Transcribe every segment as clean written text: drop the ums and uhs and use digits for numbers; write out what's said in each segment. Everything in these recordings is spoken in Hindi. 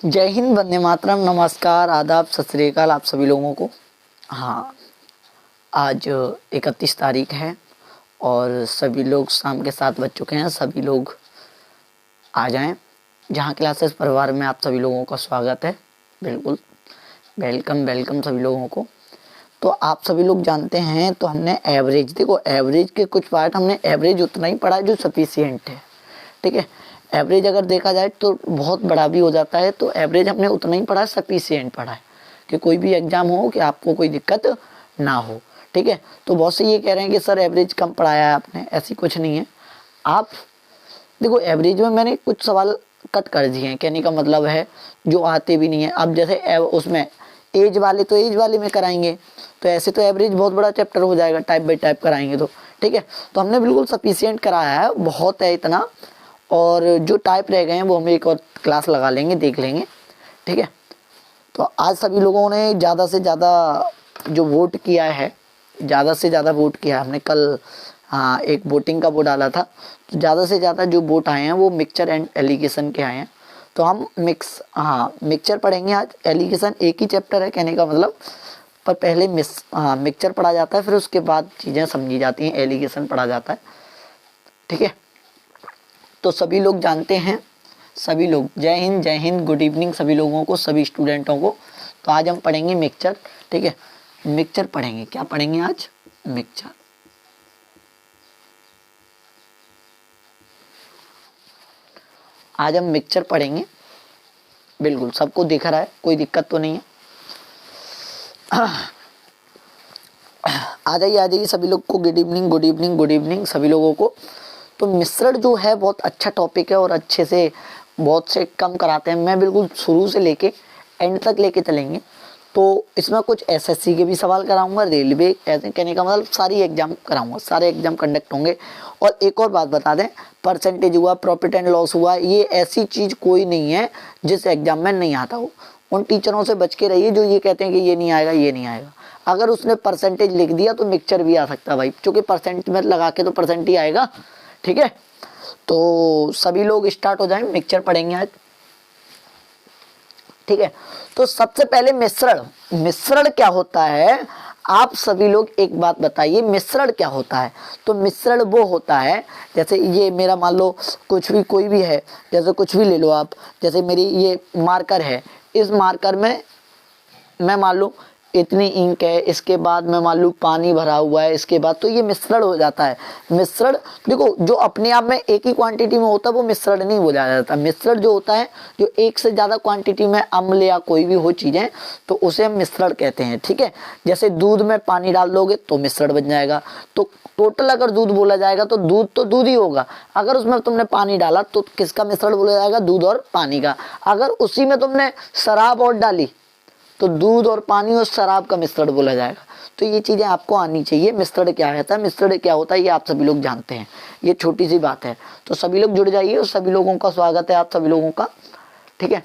जय हिंद, वंदे मातरम, नमस्कार, आदाब, सत श्री अकाल आप सभी लोगों को। हाँ, आज 31 तारीख है और सभी लोग शाम के 7 बज चुके हैं। सभी लोग आ जाएं। जहाँ क्लासेस परिवार में आप सभी लोगों का स्वागत है। बिल्कुल वेलकम वेलकम सभी लोगों को। तो आप सभी लोग जानते हैं, तो हमने एवरेज, देखो एवरेज के कुछ पार्ट हमने एवरेज उतना ही पढ़ा जो सफिशिएंट है। ठीक है, एवरेज अगर देखा जाए तो बहुत बड़ा भी हो जाता है, तो एवरेज हमने उतना ही पढ़ा, सफिशिएंट पढ़ा है कि कोई भी एग्जाम हो कि आपको कोई दिक्कत ना हो। ठीक है, तो बहुत से ये कह रहे हैं कि सर एवरेज कम पढ़ाया है आपने, ऐसी कुछ नहीं है। आप देखो एवरेज में मैंने कुछ सवाल कट कर दिए हैं, कहने का मतलब है जो आते भी नहीं है। अब जैसे उसमें एज वाले तो एज वाले में कराएंगे, तो ऐसे तो एवरेज बहुत बड़ा चैप्टर हो जाएगा, टाइप बाई टाइप कराएंगे तो। ठीक है, तो हमने बिल्कुल सफिशिएंट कराया है, बहुत है इतना। और जो टाइप रह गए हैं वो हम एक और क्लास लगा लेंगे, देख लेंगे। ठीक है, तो आज सभी लोगों ने ज़्यादा से ज़्यादा जो वोट किया है, ज़्यादा से ज़्यादा वोट किया है। हमने कल एक वोटिंग का वो डाला था, तो ज़्यादा से ज़्यादा जो वोट आए हैं वो मिक्सचर एंड एलिगेशन के आए हैं। तो हम मिक्सचर पढ़ेंगे आज। एलिगेशन एक ही चैप्टर है कहने का मतलब, पर पहले मिक्सचर पढ़ा जाता है, फिर उसके बाद चीज़ें समझी जाती हैं, एलिगेशन पढ़ा जाता है। ठीक है, तो सभी लोग जानते हैं, सभी लोग जय हिंद, गुड इवनिंग सभी लोगों को, सभी स्टूडेंटों को। तो आज हम पढ़ेंगे मिक्सचर। ठीक है, मिक्सचर पढ़ेंगे। क्या पढ़ेंगे आज? मिक्सचर। आज हम मिक्सचर पढ़ेंगे। बिल्कुल सबको दिख रहा है, कोई दिक्कत तो नहीं है। आ जाइए सभी लोग को। Good evening good evening good evening सभी लोगों को। तो मिश्रण जो है बहुत अच्छा टॉपिक है और अच्छे से बहुत से कम कराते हैं। मैं बिल्कुल शुरू से लेके एंड तक लेके चलेंगे। तो इसमें कुछ एसएससी के भी सवाल कराऊंगा, रेलवे, ऐसे कहने का मतलब सारी एग्जाम कराऊंगा, सारे एग्जाम कंडक्ट होंगे। और एक और बात बता दें, परसेंटेज हुआ, प्रॉफिट एंड लॉस हुआ, ये ऐसी चीज़ कोई नहीं है जिस एग्जाम में नहीं आता हो। उन टीचरों से बच के रहिए जो ये कहते हैं कि ये नहीं आएगा, ये नहीं आएगा। अगर उसने परसेंटेज लिख दिया तो मिक्सचर भी आ सकता है भाई, क्योंकि परसेंट में लगा के तो परसेंट ही आएगा। ठीक है, तो सभी लोग स्टार्ट हो जाएं, मिक्सचर पढ़ेंगे आज। ठीक है, तो सबसे पहले मिश्रण क्या होता है? आप सभी लोग एक बात बताइए, मिश्रण क्या होता है? तो मिश्रण वो होता है, जैसे ये मेरा मान लो कुछ भी, कोई भी है, जैसे कुछ भी ले लो आप। जैसे मेरी ये मार्कर है, इस मार्कर में मैं मान लो इतनी इंक है, इसके बाद मैं मान लूँ पानी भरा हुआ है, इसके बाद, तो ये मिश्रण हो जाता है। मिश्रण देखो, जो अपने आप में एक ही क्वांटिटी में होता है वो मिश्रण नहीं बोला जाता। मिश्रण जो होता है जो एक से ज़्यादा क्वांटिटी में अम्ल या कोई भी हो चीज़ें, तो उसे हम मिश्रण कहते हैं। ठीक है, जैसे दूध में पानी डाल दोगे तो मिश्रण बन जाएगा। तो टोटल अगर दूध बोला जाएगा तो दूध ही होगा। अगर उसमें तुमने पानी डाला तो किसका मिश्रण बोला जाएगा? दूध और पानी का। अगर उसी में तुमने शराब और डाली तो दूध और पानी और शराब का मिश्रण बोला जाएगा। तो ये चीज़ें आपको आनी चाहिए। मिश्रण क्या रहता है, मिश्रण क्या होता है, ये आप सभी लोग जानते हैं, ये छोटी सी बात है। तो सभी लोग जुड़ जाइए और सभी लोगों का स्वागत है, आप सभी लोगों का। ठीक है,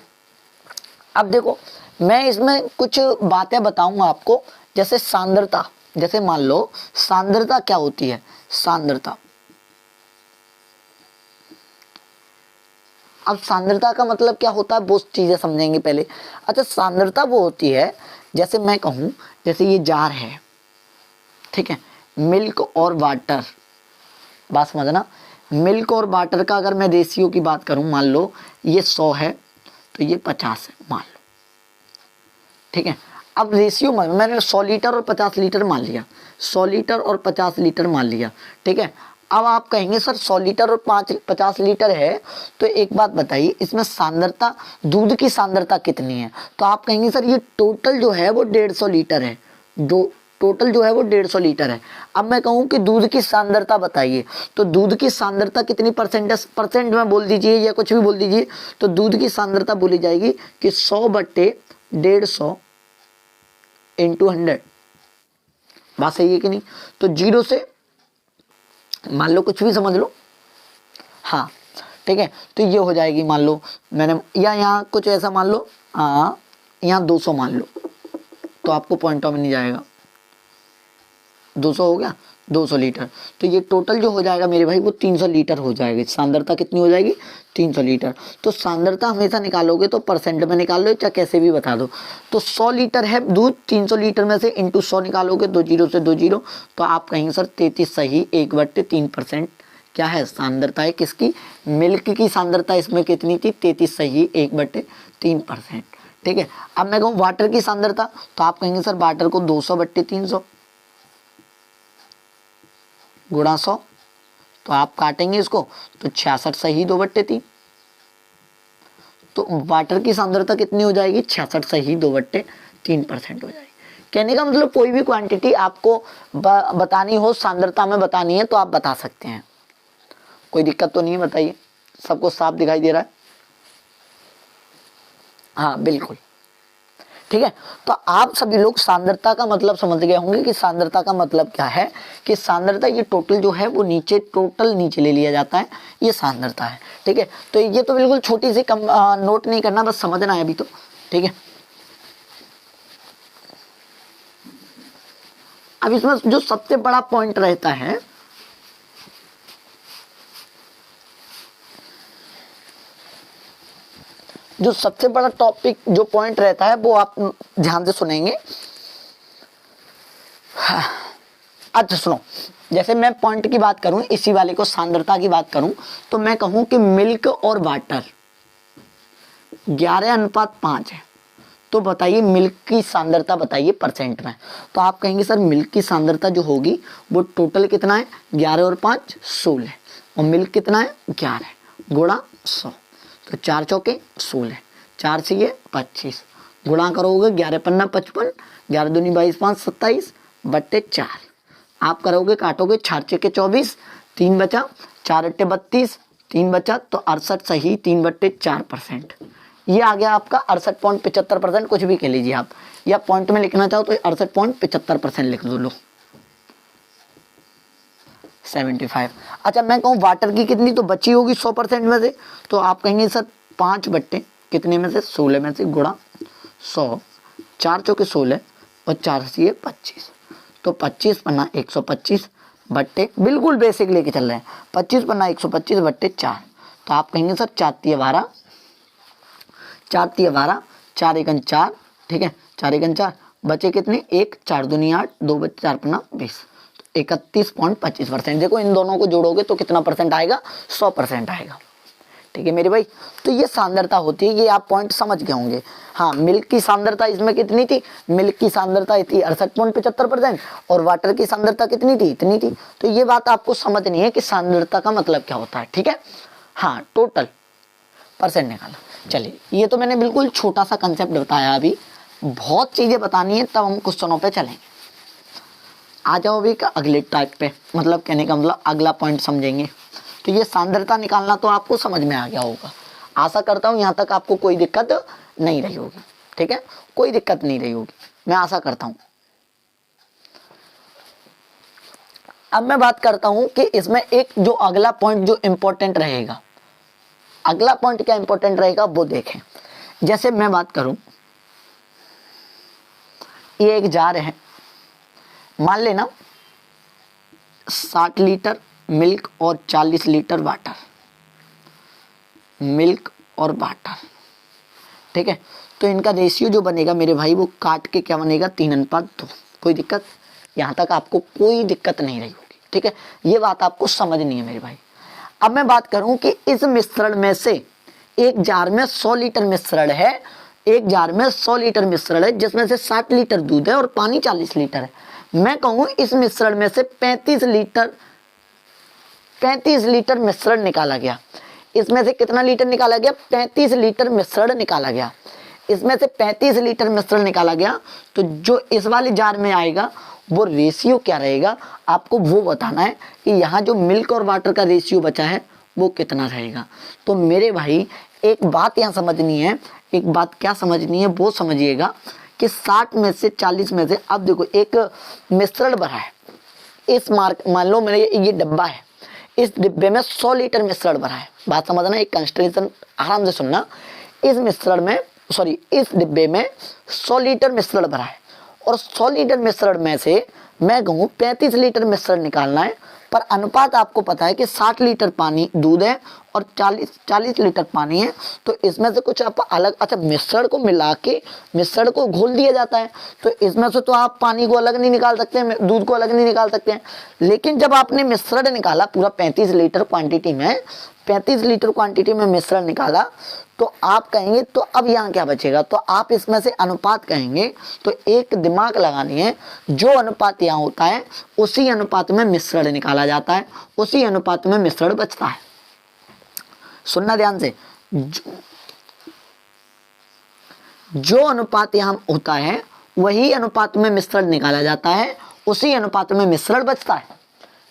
अब देखो मैं इसमें कुछ बातें बताऊंगा आपको, जैसे सांद्रता। जैसे मान लो सांद्रता क्या होती है? सांद्रता, अब सांद्रता का मतलब क्या होता है वो चीज़ें समझेंगे पहले। अच्छा, सांद्रता वो होती है, जैसे मैं कहूँ, जैसे ये जार है, ठीक है, मिल्क और वाटर, बात समझना। मिल्क और वाटर का अगर मैं रेशियो की बात करूँ, मान लो ये 100 है तो ये 50 है, मान लो। ठीक है, अब रेशियो मैंने 100 लीटर और 50 लीटर मान लिया, 100 लीटर और 50 लीटर मान लिया। ठीक है, अब आप कहेंगे सर 100 लीटर और 50 लीटर है, तो एक बात बताइए, इसमें सांद्रता, दूध की सांद्रता कितनी है? तो आप कहेंगे सर ये टोटल जो है वो 150 लीटर है, टोटल जो है वो 150 लीटर है। अब मैं कहूँ कि दूध की सांद्रता बताइए, तो दूध की सांद्रता कितनी परसेंट है? परसेंट में बोल दीजिए या कुछ भी बोल दीजिए। तो दूध की सांद्रता बोली जाएगी कि 100/150 इंटू 100। बात सही है कि नहीं? तो 0 से मान लो कुछ भी समझ लो, हाँ ठीक है, तो ये हो जाएगी, मान लो मैंने या यहाँ कुछ ऐसा मान लो, यहाँ 200 मान लो, तो आपको पॉइंटों में नहीं जाएगा। 200 हो गया, 200 लीटर। तो ये टोटल जो हो जाएगा मेरे भाई वो 300 लीटर हो जाएगी। सांद्रता कितनी हो जाएगी? 300 लीटर। तो सांद्रता हमेशा निकालोगे तो परसेंट में निकाल लो, चाहे कैसे भी बता दो। तो 100 लीटर है दूध, 300 लीटर में से इंटू 100 निकालोगे, 2 जीरो से 2 जीरो, तो आप कहेंगे सर 33 सही 1/3% क्या है सांद्रता है किसकी? मिल्क की सांद्रता इसमें कितनी थी? 33 सही 1/3%। ठीक है। अब मैं कहूँ वाटर की सांद्रता, तो आप कहेंगे सर वाटर को 200/300 गुणा 100, तो आप काटेंगे इसको तो 66 सही 2/3। तो वाटर की सांद्रता कितनी हो जाएगी? 66 सही 2/3% हो जाएगी। कहने का मतलब कोई भी क्वांटिटी आपको बतानी हो, सांद्रता में बतानी है, तो आप बता सकते हैं, कोई दिक्कत तो नहीं है। बताइए, सबको साफ दिखाई दे रहा है? हाँ बिल्कुल, ठीक है। तो आप सभी लोग सांद्रता का मतलब समझ गए होंगे कि सांद्रता का मतलब क्या है, कि सांद्रता ये टोटल जो है वो नीचे, टोटल नीचे ले लिया जाता है, ये सांद्रता है। ठीक है। तो ये तो बिल्कुल छोटी सी नोट नहीं करना, बस समझना है अभी तो। ठीक है। अब इसमें जो सबसे बड़ा पॉइंट रहता है, जो सबसे बड़ा टॉपिक जो पॉइंट रहता है वो आप ध्यान से सुनेंगे। अच्छा सुनो, जैसे मैं पॉइंट की बात करूं, इसी वाले को सांद्रता की बात करूं, तो मैं कहूं कि मिल्क और वाटर 11:5 है, तो बताइए मिल्क की सांद्रता बताइए परसेंट में। तो आप कहेंगे सर मिल्क की सांद्रता जो होगी वो टोटल कितना है? 11 और 5 16, और मिल्क कितना है? 11 गुणा 100, तो 4 चौके 16, 4 से ये 25, गुणा करोगे 11 पन्ना 55, 11 दूनी 22 5 27/4। आप करोगे काटोगे 4 चौके 24, 3 बचा, 4 अट्टे 32, 3 बचा, तो 68 सही 3/4%। ये आ गया आपका 68.75%, कुछ भी कह लीजिए आप, या पॉइंट में लिखना चाहो तो 68.75% लिख दो। लो 75। अच्छा मैं कहूँ वाटर की कितनी, तो बची होगी 100% में से, तो आप कहेंगे सर 5 बट्टे कितने में से? 16 में से, गुणा 100, 4 चौके 16 और 4 से 25, तो 25 पन्ना 125 बट्टे, बिल्कुल बेसिक लेके चल रहे हैं, 25 पन्ना 125/4। तो आप कहेंगे सर 4 तिया 12, 4 तिया 12, 4 एकन 4, ठीक है, 4 एकन 4, बचे कितने? 1, 4 दूनी 8, 2 बचे 4 पन्ना 20, 31.25%। देखो इन दोनों को जोड़ोगे तो कितना परसेंट आएगा? 100% आएगा। ठीक है मेरे भाई। तो ये सांद्रता होती है, ये आप पॉइंट समझ गए होंगे। हाँ, मिल्क की सांद्रता इसमें कितनी थी? मिल्क की सांद्रता थी 68.75%, और वाटर की सांद्रता कितनी थी? इतनी थी। तो ये बात आपको समझनी है कि सांद्रता का मतलब क्या होता है। ठीक है। हाँ, टोटल परसेंट निकाला। चलिए, ये तो मैंने बिल्कुल छोटा सा कंसेप्ट बताया, अभी बहुत चीजें बतानी है, तब हम क्वेश्चनों पे चलेंगे। आ जाओ अभी अगले टाइप पे, मतलब कहने का मतलब अगला पॉइंट समझेंगे। तो ये सांद्रता निकालना तो आपको समझ में आ गया होगा, आशा करता हूँ यहाँ तक आपको कोई दिक्कत नहीं रही होगी। ठीक है, कोई दिक्कत नहीं रही होगी, मैं आशा करता हूँ। अब मैं बात करता हूँ कि इसमें एक जो अगला पॉइंट जो इम्पोर्टेंट रहेगा, अगला पॉइंट क्या इम्पोर्टेंट रहेगा वो देखें। जैसे मैं बात करूँ, ये एक जार है, मान लेना 60 लीटर मिल्क और 40 लीटर वाटर, मिल्क और वाटर। ठीक है, तो इनका रेशियो जो बनेगा मेरे भाई वो काट के क्या बनेगा? 3:2। कोई दिक्कत? यहाँ तक आपको कोई दिक्कत नहीं रही होगी। ठीक है, ये बात आपको समझनी है मेरे भाई। अब मैं बात करूं कि इस मिश्रण में से एक जार में 100 लीटर मिश्रण है, एक जार में 100 लीटर मिश्रण है, जिसमें से 60 लीटर दूध है और पानी 40 लीटर है। मैं कहूं इस मिश्रण में से 35 लीटर मिश्रण निकाला गया। इसमें से कितना लीटर निकाला गया? 35 लीटर मिश्रण निकाला गया। इसमें से 35 लीटर मिश्रण निकाला गया, तो जो इस वाले जार में आएगा वो रेशियो क्या रहेगा आपको वो बताना है कि यहाँ जो मिल्क और वाटर का रेशियो बचा है वो कितना रहेगा। तो मेरे भाई एक बात यहाँ समझनी है, एक बात क्या समझनी है वो समझिएगा कि 60 में से 40 में से, अब देखो एक मिश्रण भरा है, इस मान लो मेरे ये डब्बा है, इस डिब्बे में 100 लीटर मिश्रण भरा है। बात समझना, एक कंस्ट्रक्शन आराम से सुनना। इस मिश्रण में इस डिब्बे में 100 लीटर मिश्रण भरा है, और 100 लीटर मिश्रण में से मैं कहूँ 35 लीटर मिश्रण निकालना है, पर अनुपात आपको पता है कि 60 लीटर पानी दूध है और 40 लीटर पानी है, तो इसमें से कुछ आप अलग, अच्छा मिश्रण को मिला के मिश्रण को घोल दिया जाता है, तो इसमें से तो आप पानी को अलग नहीं निकाल सकते हैं, दूध को अलग नहीं निकाल सकते हैं। लेकिन जब आपने मिश्रण निकाला पूरा 35 लीटर क्वांटिटी में, 35 लीटर क्वांटिटी में मिश्रण निकाला, तो आप कहेंगे तो अब यहाँ क्या बचेगा, तो आप इसमें से अनुपात कहेंगे, तो एक दिमाग लगानी है, जो अनुपात यहाँ होता है उसी अनुपात में मिश्रण निकाला जाता है, उसी अनुपात में मिश्रण बचता है। सुनना ध्यान से, जो अनुपात यहाँ होता है वही अनुपात में मिश्रण निकाला जाता है, उसी अनुपात में मिश्रण बचता है।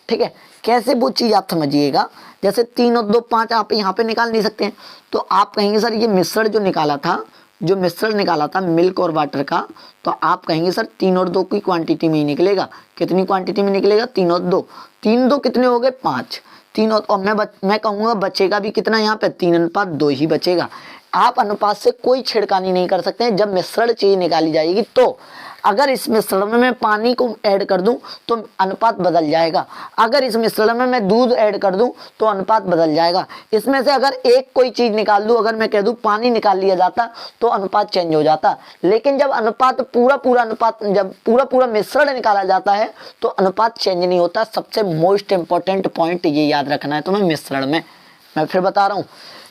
ठीक है, कैसे वो चीज आप समझिएगा, जैसे 3 और 2 5 आप यहाँ पे निकाल नहीं सकते हैं, तो आप कहेंगे सर ये मिश्रण जो निकाला था, जो मिश्रण निकाला था मिल्क और वाटर का, तो आप कहेंगे सर 3 और 2 की क्वांटिटी में ही निकलेगा। कितनी क्वांटिटी में निकलेगा? 3 और 2, 3 2 कितने हो गए? 5, 3 और मैं कहूँगा बचेगा भी कितना यहाँ पे? 3:2 ही बचेगा। आप अनुपात से कोई छेड़खानी नहीं कर सकते हैं जब मिश्रण चीज निकाली जाएगी। तो अगर इस मिश्रण में मैं पानी को ऐड कर दूं तो अनुपात बदल जाएगा, अगर इस मिश्रण में मैं दूध ऐड कर दूं तो अनुपात बदल जाएगा। इसमें से अगर एक कोई चीज निकाल दूं, अगर मैं कह दूं पानी निकाल लिया जाता तो अनुपात चेंज हो जाता, लेकिन जब अनुपात जब पूरा मिश्रण निकाला जाता है तो अनुपात चेंज नहीं होता। सबसे मोस्ट इंपॉर्टेंट पॉइंट ये याद रखना है तुम्हें मिश्रण में। मैं फिर बता रहा हूँ,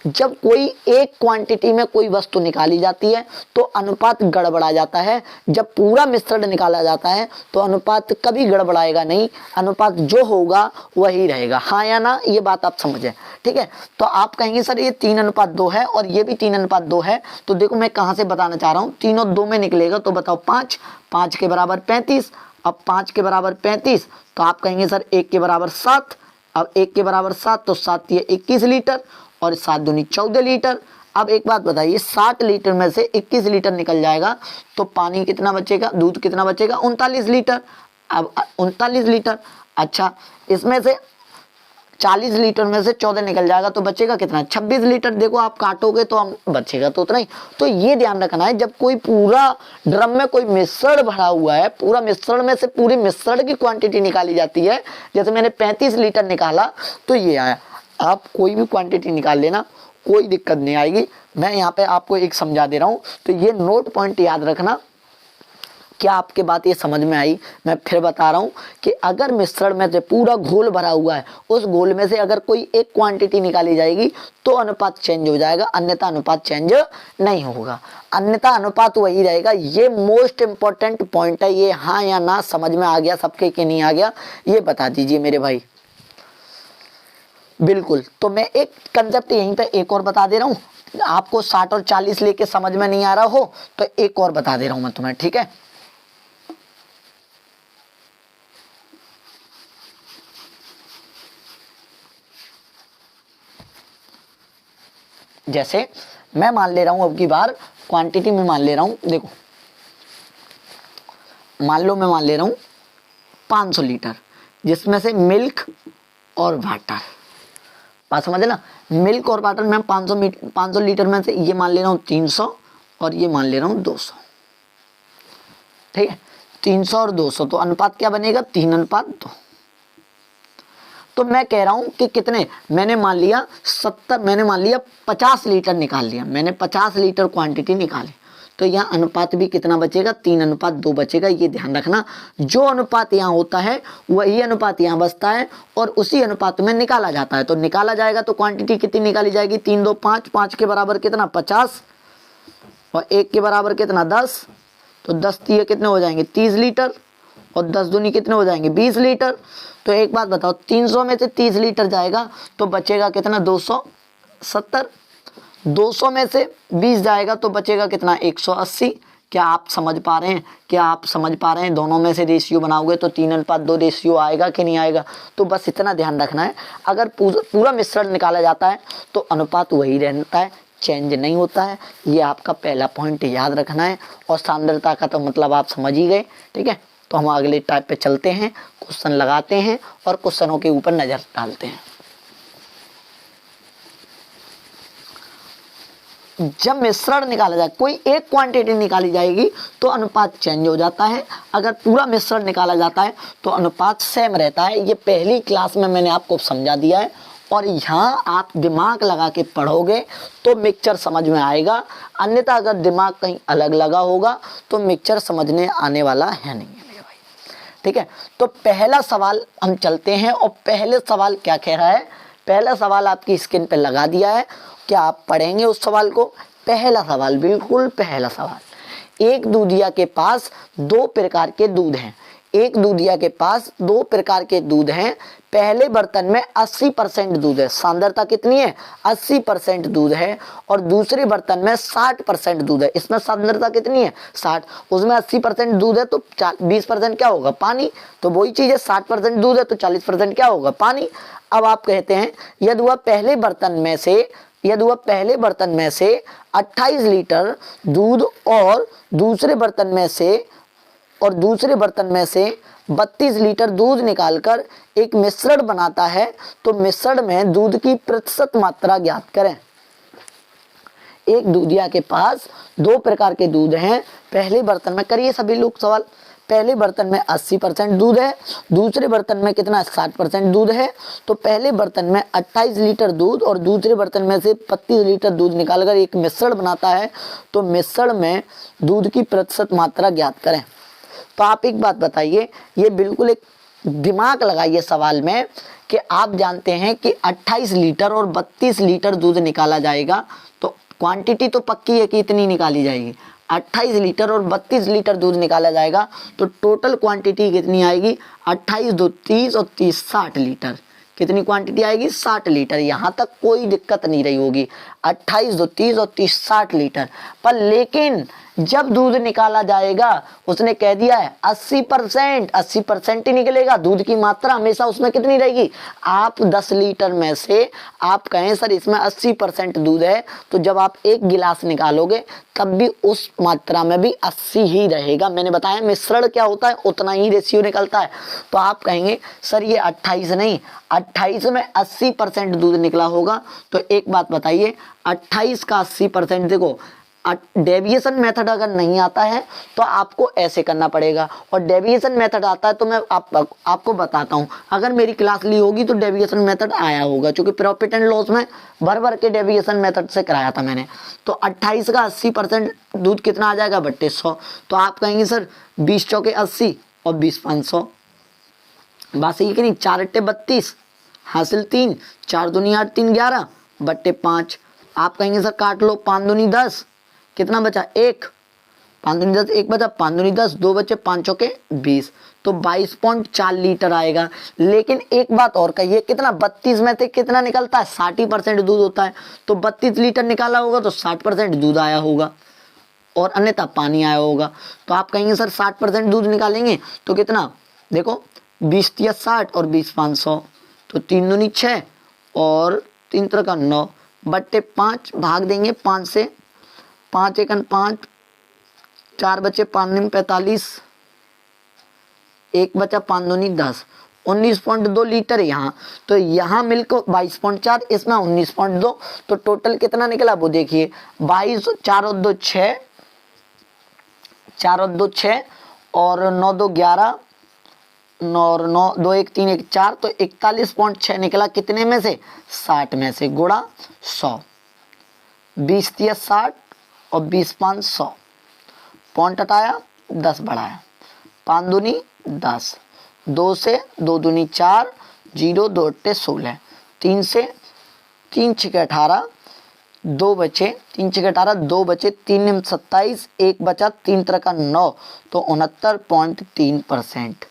जब कोई एक क्वांटिटी में कोई वस्तु निकाली जाती है तो अनुपात गड़बड़ा जाता है, जब पूरा मिश्रण निकाला जाता है तो अनुपात कभी गड़बड़ाएगा नहीं, अनुपात जो होगा वही रहेगा। हाँ या ना, ये बात आप समझें। ठीक है, तो आप कहेंगे सर ये 3:2 है और ये भी 3:2 है, तो देखो मैं कहाँ से बताना चाह रहा हूँ, 3 और 2 में निकलेगा तो बताओ 5, 5 के बराबर 35। अब 5 के बराबर 35 तो आप कहेंगे सर 1 के बराबर 7। अब 1 के बराबर 7 तो 7 ये 21 लीटर और 7 दूनी 14 लीटर। अब एक बात बताइए, 60 लीटर में से 21 लीटर निकल जाएगा तो पानी कितना बचेगा, दूध कितना बचेगा? 39 लीटर। अब 39 लीटर, अच्छा इसमें से 40 लीटर में से 14 निकल जाएगा तो बचेगा कितना? 26 लीटर। देखो आप काटोगे तो हम बचेगा तो उतना ही। तो ये ध्यान रखना है, जब कोई पूरा ड्रम में कोई मिश्रण भरा हुआ है, पूरा मिश्रण में से पूरे मिश्रण की क्वांटिटी निकाली जाती है, जैसे मैंने 35 लीटर निकाला तो ये आया। आप कोई भी क्वांटिटी निकाल लेना, कोई दिक्कत नहीं आएगी। मैं यहाँ पे आपको एक समझा दे रहा हूँ, तो ये नोट पॉइंट याद रखना। क्या आपके बात ये समझ में आई? मैं फिर बता रहा हूँ कि अगर मिश्रण में से पूरा घोल भरा हुआ है, उस घोल में से अगर कोई एक क्वांटिटी निकाली जाएगी तो अनुपात चेंज हो जाएगा, अन्यथा अनुपात चेंज नहीं होगा, अन्यथा अनुपात वही रहेगा। ये मोस्ट इंपॉर्टेंट पॉइंट है, ये हाँ या ना समझ में आ गया सबके कि नहीं आ गया, ये बता दीजिए मेरे भाई। बिल्कुल, तो मैं एक कंसेप्ट यहीं पे एक और बता दे रहा हूँ, आपको 60 और 40 लेके समझ में नहीं आ रहा हो तो एक और बता दे रहा हूँ मैं तुम्हें। ठीक है, जैसे मैं मान ले रहा हूं, अब की बार क्वांटिटी में मान ले रहा हूं। देखो मान लो मैं मान ले रहा हूं 500 लीटर, जिसमें से मिल्क और वाटर, बात समझे ना, मिल्क और वाटर में 500 लीटर में से ये मान ले रहा हूं 300 और ये मान ले रहा हूं 200। ठीक है, 300 और 200, तो अनुपात क्या बनेगा? 3:2। तो मैं कह रहा हूं कि कितने, मैंने मान लिया 50 लीटर निकाल लिया, मैंने 50 लीटर क्वांटिटी निकाली, तो यहाँ अनुपात भी कितना बचेगा? 3:2 बचेगा। ये ध्यान रखना, जो अनुपात यहाँ होता है वही अनुपात यहाँ बचता है और उसी अनुपात में निकाला जाता है। तो निकाला जाएगा तो क्वांटिटी कितनी निकाली जाएगी? 3 2 5, 5 के बराबर कितना? 50 और 1 के बराबर कितना? 10, तो 10 दिए कितने हो जाएंगे? 30 लीटर और 10 दूनी कितने हो जाएंगे? 20 लीटर। तो एक बात बताओ, 300 में से 30 लीटर जाएगा तो बचेगा कितना? 270। 200 में से 20 जाएगा तो बचेगा कितना? 180। क्या आप समझ पा रहे हैं? क्या आप समझ पा रहे हैं? दोनों में से रेशियो बनाओगे तो 3:2 रेशियो आएगा कि नहीं आएगा? तो बस इतना ध्यान रखना है, अगर पूरा मिश्रण निकाला जाता है तो अनुपात वही रहता है, चेंज नहीं होता है। ये आपका पहला पॉइंट याद रखना है। और सांद्रता का तो मतलब आप समझ ही गए। ठीक है, तो हम अगले टाइप पे चलते हैं, क्वेश्चन लगाते हैं और क्वेश्चनों के ऊपर नजर डालते हैं। जब मिश्रण निकाला जाए, कोई एक क्वांटिटी निकाली जाएगी तो अनुपात चेंज हो जाता है, अगर पूरा मिश्रण निकाला जाता है तो अनुपात सेम रहता है। ये पहली क्लास में मैंने आपको समझा दिया है, और यहाँ आप दिमाग लगा के पढ़ोगे तो मिक्सचर समझ में आएगा, अन्यथा अगर दिमाग कहीं अलग लगा होगा तो मिक्सचर समझने आने वाला है नहीं मेरे भाई। ठीक है, तो पहला सवाल हम चलते हैं, और पहले सवाल क्या कह रहा है, पहला सवाल आपकी स्क्रीन पे लगा दिया है, क्या आप पढ़ेंगे उस सवाल को। पहला सवाल, बिल्कुल पहला सवाल, एक दूधिया के पास दो प्रकार के दूध हैं। एक दूधिया के पास दो प्रकार के दूध हैं। पहले बर्तन में 80% दूध है, सांद्रता कितनी है, 80% दूध है, और दूसरे बर्तन में 60% दूध है। इसमें सांद्रता कितनी है, 60, उसमें 80% दूध है तो 20% क्या होगा, पानी। तो वही चीज है, 60% दूध है तो 40% क्या होगा, पानी। अब आप कहते हैं यदि वह पहले बर्तन में से 28 लीटर दूध और दूसरे बर्तन में से 32 लीटर दूध निकालकर एक मिश्रण बनाता है तो मिश्रण में दूध की प्रतिशत मात्रा ज्ञात करें। एक दूधिया के पास दो प्रकार के दूध हैं। पहले बर्तन में, करिए सभी लोग सवाल, पहले बर्तन में 80% दूध है, दूसरे बर्तन में कितना, 60% दूध है। तो पहले बर्तन में 28 लीटर दूध और दूसरे बर्तन में से 32 लीटर दूध निकालकर एक मिश्रण बनाता है तो मिश्रण में दूध की प्रतिशत मात्रा ज्ञात करें। तो आप एक बात बताइए, ये बिल्कुल एक दिमाग लगाइए सवाल में, कि आप जानते हैं कि 28 लीटर और 32 लीटर दूध निकाला जाएगा, तो क्वांटिटी तो पक्की है कि इतनी निकाली जाएगी। 28 लीटर और 32 लीटर दूध निकाला जाएगा तो टोटल क्वांटिटी कितनी आएगी, 28 2 30 और 30 60 लीटर। कितनी क्वांटिटी आएगी, 60 लीटर। यहाँ तक कोई दिक्कत नहीं रही होगी, 28 2 30 और 30 60 लीटर। पर लेकिन जब दूध निकाला जाएगा, उसने कह दिया है 80% ही निकलेगा। दूध की मात्रा हमेशा उसमें कितनी रहेगी, आप 10 लीटर में से आप कहें सर इसमें 80% दूध है, तो जब आप एक गिलास निकालोगे तब भी उस मात्रा में भी 80 ही रहेगा। मैंने बताया मिश्रण क्या होता है, उतना ही रेशियो निकलता है। तो आप कहेंगे सर ये 28 नहीं, 28 में 80% दूध निकला होगा। तो एक बात बताइए, 28 का 80%, देखो डेविएशन मेथड अगर नहीं आता है तो आपको ऐसे करना पड़ेगा, और डेविएशन मेथड आता है तो मैं आपको बताता हूं। अगर मेरी क्लास ली होगी तो डेविएशन मेथड आया होगा, क्योंकि प्रॉफिट एंड लॉस में भर के डेविएशन मेथड से कराया था मैंने। तो 28 का 80% दूध कितना आ जाएगा, बट्टे 100। तो आप कहेंगे सर 20 चौके 80 और 20 500, बात सही है कि नहीं। 4 अट्टे 32 हासिल 3, 4 दूनी 8 3 11 बट्टे 5। आप कहेंगे सर काट लो, 5 दूनी 10, कितना बचा 1, 5 दूनी 10 1 बचा, 5 दूनी 10 2 बचे, 5 चौके 20, तो 22.4 लीटर आएगा। लेकिन एक बात और कहिए, कितना 32 में से कितना निकलता है, 60% दूध होता है। तो 32 लीटर निकाला होगा तो 60% दूध आया होगा और अन्यथा पानी आया होगा। तो आप कहेंगे सर 60% दूध निकालेंगे तो कितना, देखो 20 या 60 और 20 500, तो 3 दूनी 6 और 3 3 का 9 बट्टे 5, भाग देंगे 5 से, 5 एकन 5, 4 बचे, 5 दूनी 45, 1 बचा, 5 दूनी 10, 19.2 लीटर यहाँ। तो यहाँ मिल्क 22.4, इसमें 19.2, तो टोटल कितना निकला वो देखिए, 22, 4 और 2 6, 4 और 2 6 और 9 2 11 और 9 2 1 3 1 4, तो 41.6 निकला। कितने में से, 60 में से, गुणा 100, 20 3 60 और 20 5 100, पॉइंट हटाया 10 बढ़ाया, 5 दूनी 10, 2 से 2 दूनी 4, 0 2 अट्टे 16, 3 से 3 6 18, 2 बचे, 3 6 18, 2 बचे, 3 निम 27, 1 बचा, 3 3 का 9, तो 69.3%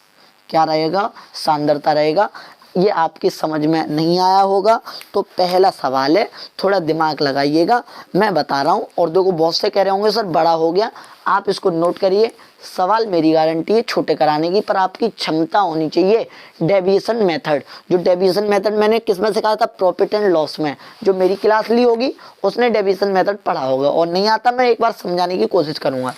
क्या रहेगा, सांद्रता रहेगा। ये आपकी समझ में नहीं आया होगा तो पहला सवाल है, थोड़ा दिमाग लगाइएगा, मैं बता रहा हूँ। और देखो बहुत से कह रहे होंगे सर बड़ा हो गया, आप इसको नोट करिए। सवाल मेरी गारंटी है छोटे कराने की, पर आपकी क्षमता होनी चाहिए। डेविएशन मेथड, जो डेविएशन मेथड मैंने किस में सिखाया था, प्रॉफिट एंड लॉस में। जो मेरी क्लास ली होगी उसने डेविएशन मेथड पढ़ा होगा, और नहीं आता मैं एक बार समझाने की कोशिश करूंगा।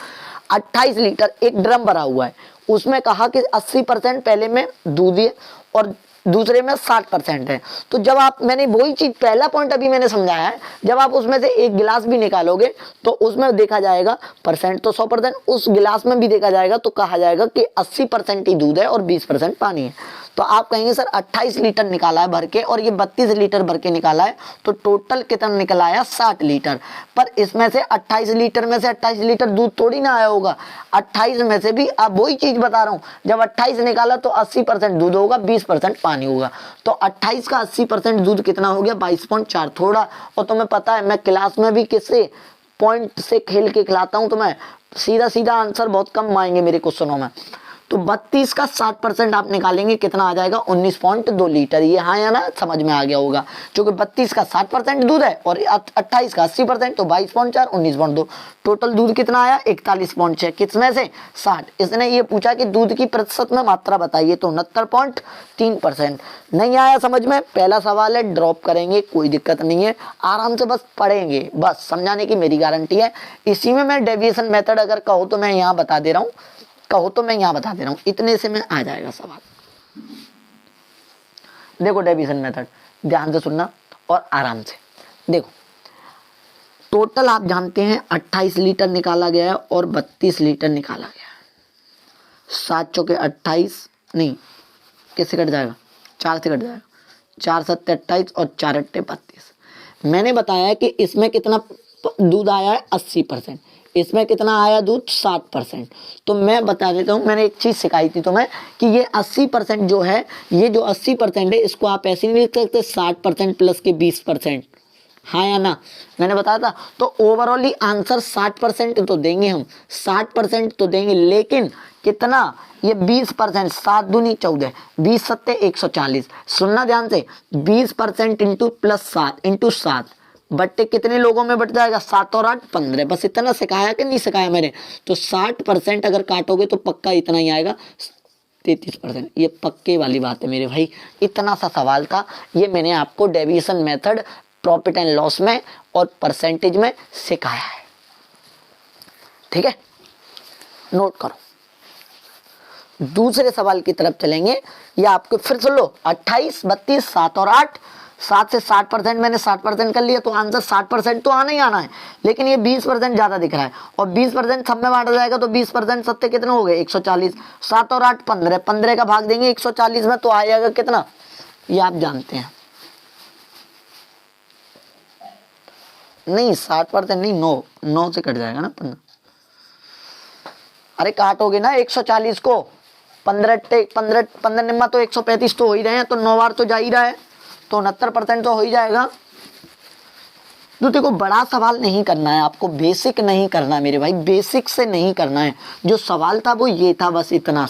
28 लीटर एक ड्रम भरा हुआ है, उसमें कहा कि 80% पहले में दूध है और दूसरे में 60% है। तो जब आप, मैंने वही चीज पहला पॉइंट अभी मैंने समझाया है, जब आप उसमें से एक गिलास भी निकालोगे तो उसमें देखा जाएगा परसेंट तो 100%, उस गिलास में भी देखा जाएगा तो कहा जाएगा कि 80% ही दूध है और 20% पानी है। तो आप कहेंगे सर 28 लीटर निकाला है भर के और ये 32 लीटर भर के निकाला है, तो टोटल कितना निकला आया 60 लीटर। पर इसमें से 28 लीटर में से 28 लीटर दूध थोड़ी ना आया होगा, 28 में से भी अब वही चीज बता रहा हूँ, जब 28 निकाला तो 80% दूध होगा, 20% पानी होगा। तो 28 का 80% दूध कितना हो गया 22.4 थोड़ा। और तुम्हें पता है मैं क्लास में भी किससे पॉइंट से खेल के खिलाता हूँ, तो मैं सीधा सीधा आंसर बहुत कम आएंगे मेरे क्वेश्चनों में। तो 32 का 60% आप निकालेंगे कितना आ जाएगा 19.2 लीटर। ये हाँ या ना समझ में आ गया होगा, क्योंकि 32 का 60% दूध है और 28 का 80%, तो 22.4 19.2, टोटल दूध कितना आया 41.6, किसमें से 60। इसने ये पूछा कि दूध की प्रतिशत में मात्रा बताइए, तो 69.3%। नहीं आया समझ में, पहला सवाल है, ड्रॉप करेंगे, कोई दिक्कत नहीं है, आराम से बस पढ़ेंगे, बस समझाने की मेरी गारंटी है। इसी में मैं डेविएशन मेथड अगर कहो तो मैं यहाँ बता दे रहा हूँ, इतने से में आ जाएगा सवाल। देखो डेविएशन मेथड ध्यान से सुनना और आराम से देखो। टोटल आप जानते हैं 28 लीटर निकाला गया है और 32 लीटर निकाला गया है। 7 चौके 28, नहीं किससे कट जाएगा 4 से कट जाएगा, 4 सत्ते 28 और 4 अट्टे 32। मैंने बताया कि इसमें कितना दूध आया है 80%, इसमें कितना आया दूध 60%। तो मैं बता देता हूँ, मैंने एक चीज सिखाई थी तुम्हें कि ये 80% जो है, ये जो 80% है इसको आप ऐसे नहीं लिख सकते 60% प्लस के 20%, हाँ या ना, मैंने बताया था। तो ओवरऑली आंसर 60% तो देंगे हम, 60% तो देंगे, लेकिन कितना ये 20%, 7 दूनी 14, 20 सत्ते 140। सुनना ध्यान से, 20% इंटू प्लस 7 इंटू 7 बट्टे कितने लोगों में बट जाएगा 7 और 8 15। बस इतना सिखाया कि नहीं सिखाया मैंने। तो 60% अगर काटोगे तो पक्का इतना ही आएगा 33%। ये पक्के वाली बात है मेरे भाई, इतना सा सवाल था। ये मैंने आपको deviation method profit and loss में और परसेंटेज में सिखाया है, ठीक है, नोट करो। दूसरे सवाल की तरफ चलेंगे, या आपको फिर सुन लो, 28 32 7 और 8, 7 से 60% मैंने 60% कर लिया, तो आंसर 60% तो आना ही आना है। लेकिन ये 20% ज्यादा दिख रहा है और 20% सब में बांटा जाएगा, तो 20% सत्ते कितने हो गए 140, 7 और 8 15, 15 का भाग देंगे 140 में तो आएगा कितना, ये आप जानते हैं। नहीं 60% नहीं, 9 से कट जाएगा ना 15। अरे काटोगे ना 140 को, 15 निम्मा तो 135 तो हो ही रहे हैं, तो 9 बार तो जा ही रहा है, तो 69% तो हो ही जाएगा। तो देखो बड़ा सवाल नहीं करना है आपको, बेसिक नहीं करना है मेरे भाई, बेसिक से नहीं करना है। जो सवाल था वो ये था, बस इतना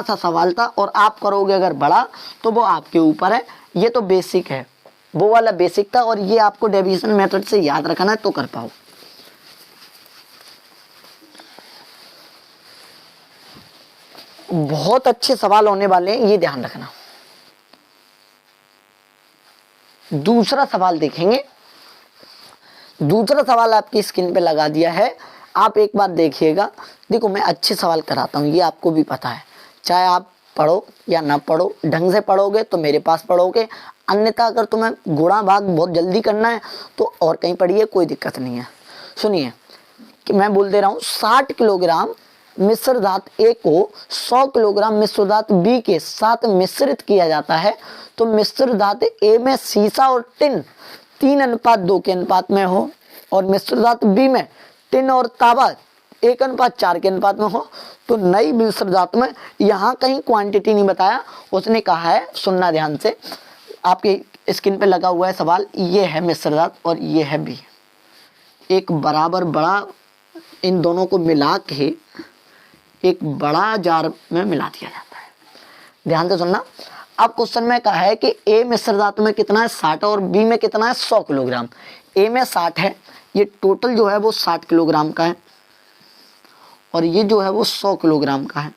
सा सवाल था। और आप करोगे अगर बड़ा तो वो आपके ऊपर है, ये तो बेसिक है, वो वाला बेसिक था। और ये आपको डेविएशन मेथड से याद रखना है तो कर पाओ। बहुत अच्छे सवाल होने वाले हैं, ये ध्यान रखना। दूसरा सवाल देखेंगे, दूसरा सवाल आपकी स्क्रीन पे लगा दिया है, आप एक बार देखिएगा। देखो मैं अच्छे सवाल कराता हूँ, ये आपको भी पता है, चाहे आप पढ़ो या ना पढ़ो, ढंग से पढ़ोगे तो मेरे पास पढ़ोगे, अन्यथा अगर तुम्हें गुणा भाग बहुत जल्दी करना है तो और कहीं पढ़िए, कोई दिक्कत नहीं है। सुनिए कि मैं बोल दे रहा हूँ, 60 किलोग्राम मिश्र धात ए को 100 किलोग्राम मिश्र धात बी के साथ मिश्रित किया जाता है, तो मिश्र धात ए में सीसा और टिन 3:2 के अनुपात में हो और मिश्र धात बी में टिन और तांबा 1:4 के अनुपात में हो, तो नई मिश्र धात में, यहाँ कहीं क्वांटिटी नहीं बताया, उसने कहा है, सुनना ध्यान से, आपके स्क्रीन पे लगा हुआ है सवाल, ये है मिश्र धात और ये है बी, एक बराबर बड़ा, इन दोनों को मिला के एक बड़ा जार में मिला दिया जाता है। ध्यान से सुनना। अब क्वेश्चन में कहा है कि ए मिश्र धातु में कितना है 60 और बी में कितना है 100 किलोग्राम। ए में 60 है, ये टोटल जो है वो 60 किलोग्राम का है और ये जो है वो 100 किलोग्राम का है,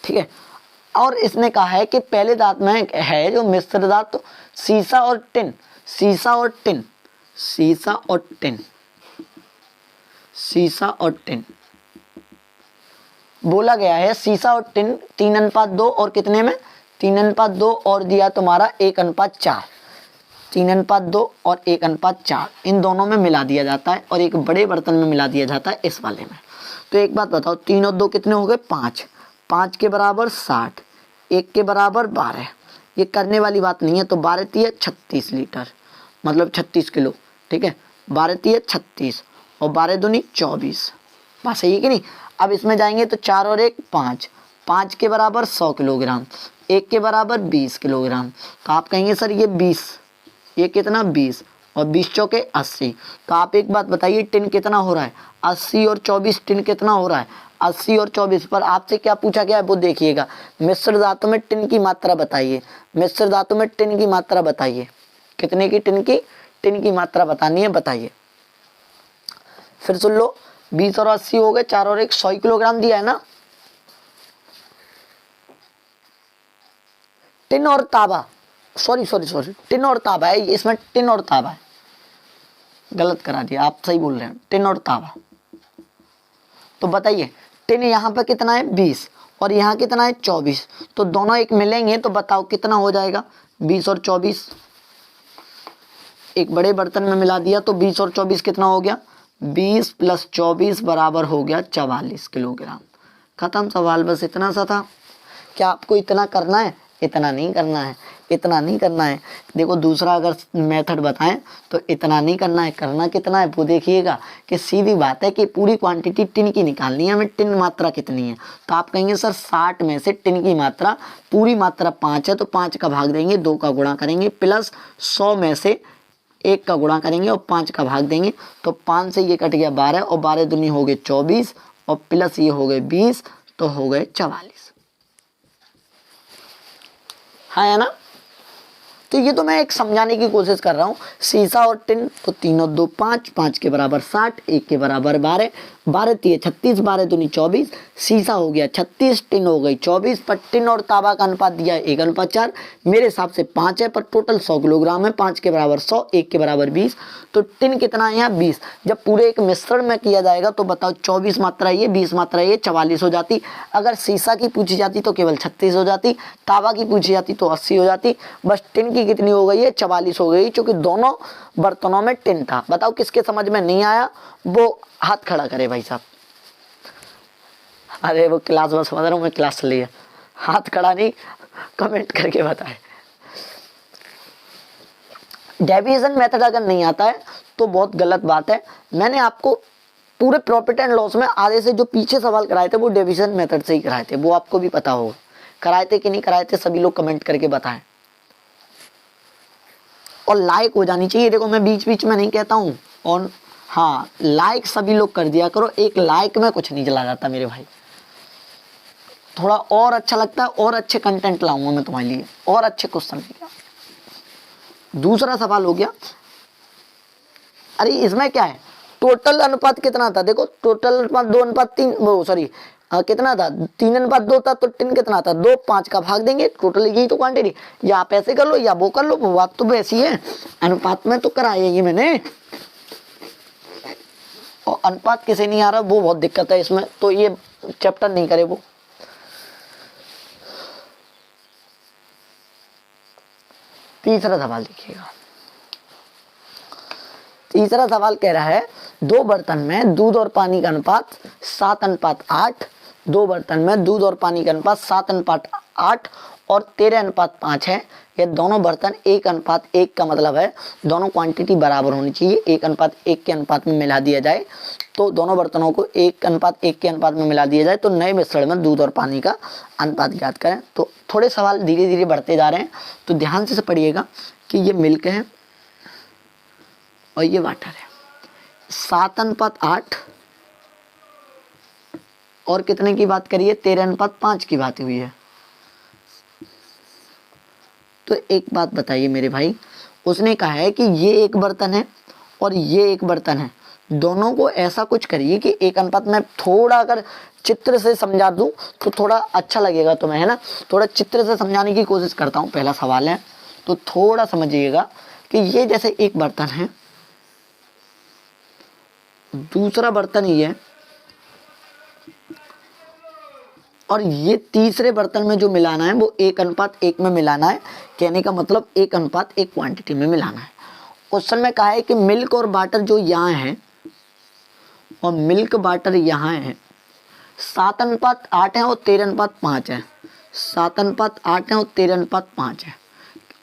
ठीक है। और इसने कहा है कि पहले धातु में है जो मिश्र धातु सीसा और टिन, सीसा और टिन, सीसा और टिन, सीसा और टिन बोला गया है। सीसा और टिन 3:2 और कितने में 3:2 और दिया तुम्हारा 1:4। 3:2 और 1:4 इन दोनों में मिला दिया जाता है और एक बड़े बर्तन में मिला दिया जाता है इस वाले में। तो एक बात बताओ, 3 और 2 कितने हो गए? 5। 5 के बराबर 60, 1 के बराबर 12। ये करने वाली बात नहीं है। तो 12 तिया 36 लीटर, मतलब 36 किलो। ठीक है, 12 तिया 36 और 12 दूनी 24। बात सही है कि नहीं? अब इसमें जाएंगे तो 4 और 1 5, 5 के बराबर 100 किलोग्राम, 1 के बराबर 20 किलोग्राम। तो आप कहेंगे सर ये 20, ये कितना? 20 और 20 चौके 80। तो आप एक बात बताइए, टिन कितना हो रहा है? 80 और 24 टिन कितना हो रहा है? 80 और 24 पर आपसे क्या पूछा गया है वो देखिएगा। मिश्र धातु में टिन की मात्रा बताइए। मिश्र धातु में टिन की मात्रा बताइए, कितने की टिन की मात्रा बतानी है, बताइए। फिर सुन लो, 20 और 80 हो गए, 4 और 1 100 किलोग्राम दिया है ना। टिन और तांबा, सॉरी टिन और तांबा है इसमें, टिन और तांबा है, गलत करा दिया। आप सही बोल रहे हैं, टिन और तांबा। तो बताइए, टिन यहाँ पे कितना है? 20 और यहाँ कितना है? 24। तो दोनों एक मिलेंगे तो बताओ कितना हो जाएगा? 20 और 24 एक बड़े बर्तन में मिला दिया तो 20 और 24 कितना हो गया? 20 + 24 बराबर हो गया 44 किलोग्राम। खत्म सवाल, बस इतना सा था। क्या आपको इतना करना है? इतना नहीं करना है, इतना नहीं करना है। देखो दूसरा अगर मेथड बताएं तो इतना नहीं करना है, करना कितना है वो देखिएगा। कि सीधी बात है कि पूरी क्वांटिटी टिन की निकालनी है हमें, टिन मात्रा कितनी है। तो आप कहेंगे सर 60 में से टिन की मात्रा, पूरी मात्रा 5 है तो 5 का भाग देंगे, 2 का गुणा करेंगे, प्लस 100 में से 1 का गुणा करेंगे और 5 का भाग देंगे। तो 5 से ये कट गया 12 और 12 दूनी हो गए 24 और प्लस ये हो गए 20 तो हो गए 44। हाँ है ना। तो ये तो मैं एक समझाने की कोशिश कर रहा हूँ। शीशा और टिन तो 3 और 2 5, 5 के बराबर 60, 1 के बराबर 12, 12 तिये 36, 12 दूनी 24। शीशा हो गया 36, टिन हो गई 24। पर टिन और तांबा का अनुपात दिया है 1:4, मेरे हिसाब से 5 है, पर टोटल 100 किलोग्राम है। 5 के बराबर 100, 1 के बराबर 20। तो टिन कितना है यहाँ? 20। जब पूरे एक मिश्रण में किया जाएगा तो बताओ 24 मात्रा ये, 20 मात्रा ये, 44 हो जाती। अगर शीशा की पूछी जाती तो केवल 36 हो जाती, तांबा की पूछी जाती तो 80 हो जाती। बस टिन की कितनी हो गई है? 44 हो गई, क्योंकि दोनों बर्तनों में टिन था। बताओ किसके समझ में नहीं आया वो हाथ खड़ा करे भाई साहब। अरे वो क्लास में समझ रहा हूँ मैं, क्लास चली है। हाथ खड़ा नहीं, कमेंट करके बताए। डेविएशन मेथड अगर नहीं आता है तो बहुत गलत बात है। मैंने आपको पूरे प्रॉफिट एंड लॉस में आधे से जो पीछे सवाल कराए थे वो डेविएशन मेथड से ही कराए थे, वो आपको भी पता होगा। कराए थे कि नहीं कराए थे, सभी लोग कमेंट करके बताएं। और लाइक हो जानी चाहिए। देखो मैं बीच बीच में नहीं कहता हूँ, और हाँ लाइक सभी लोग कर दिया करो। एक लाइक में कुछ नहीं चला जाता मेरे भाई, थोड़ा और अच्छा लगता है, और अच्छे कंटेंट लाऊंगा मैं तुम्हारे लिए, और अच्छे क्वेश्चन लेके। दूसरा सवाल हो गया, अरे इसमें क्या है? टोटल अनुपात कितना था? देखो टोटल अनुपात 2:3, वो सॉरी कितना था? 3:2 था। तो टिन कितना था? 2, 5 का भाग देंगे, टोटल यही तो क्वांटिटी। या आप ऐसे कर लो या वो कर लो, वो बात तो वैसी है। अनुपात में तो कराया ये मैंने, और अनुपात किसे नहीं आ रहा वो बहुत दिक्कत है इसमें, तो ये चैप्टर नहीं करे वो। तीसरा सवाल देखिएगा। तीसरा सवाल कह रहा है, 2 बर्तन में दूध और पानी का अनुपात 7:8। 2 बर्तन में दूध और पानी का अनुपात 7:8 और 13:5 है। ये दोनों बर्तन 1:1 का मतलब है दोनों क्वांटिटी बराबर होनी चाहिए। 1:1 के अनुपात में मिला दिया जाए तो दोनों बर्तनों को 1:1 के अनुपात में मिला दिया जाए तो नए मिश्रण में दूध और पानी का अनुपात ज्ञात करें। तो थोड़े सवाल धीरे धीरे बढ़ते जा रहे हैं, तो ध्यान से पढ़िएगा कि ये मिल्क है और ये वाटर है। 7:8 और कितने की बात करिए? 13:5 की बात हुई है। तो एक बात बताइए मेरे भाई, उसने कहा है कि ये एक बर्तन है और ये एक बर्तन है, दोनों को ऐसा कुछ करिए कि 1:, में थोड़ा अगर चित्र से समझा दूं तो थोड़ा अच्छा लगेगा तुम्हें, है ना। थोड़ा चित्र से समझाने की कोशिश करता हूं। पहला सवाल है तो थोड़ा समझिएगा कि ये जैसे एक बर्तन है, दूसरा बर्तन ये है और ये तीसरे बर्तन में जो मिलाना है वो 1:1 में मिलाना है। कहने का मतलब 1:1 क्वांटिटी में मिलाना है। क्वेश्चन में कहा है कि मिल्क और वाटर जो यहाँ है और मिल्क वाटर यहाँ है 7:8 है और 13:5 है। 7:8 है और 13:5 है।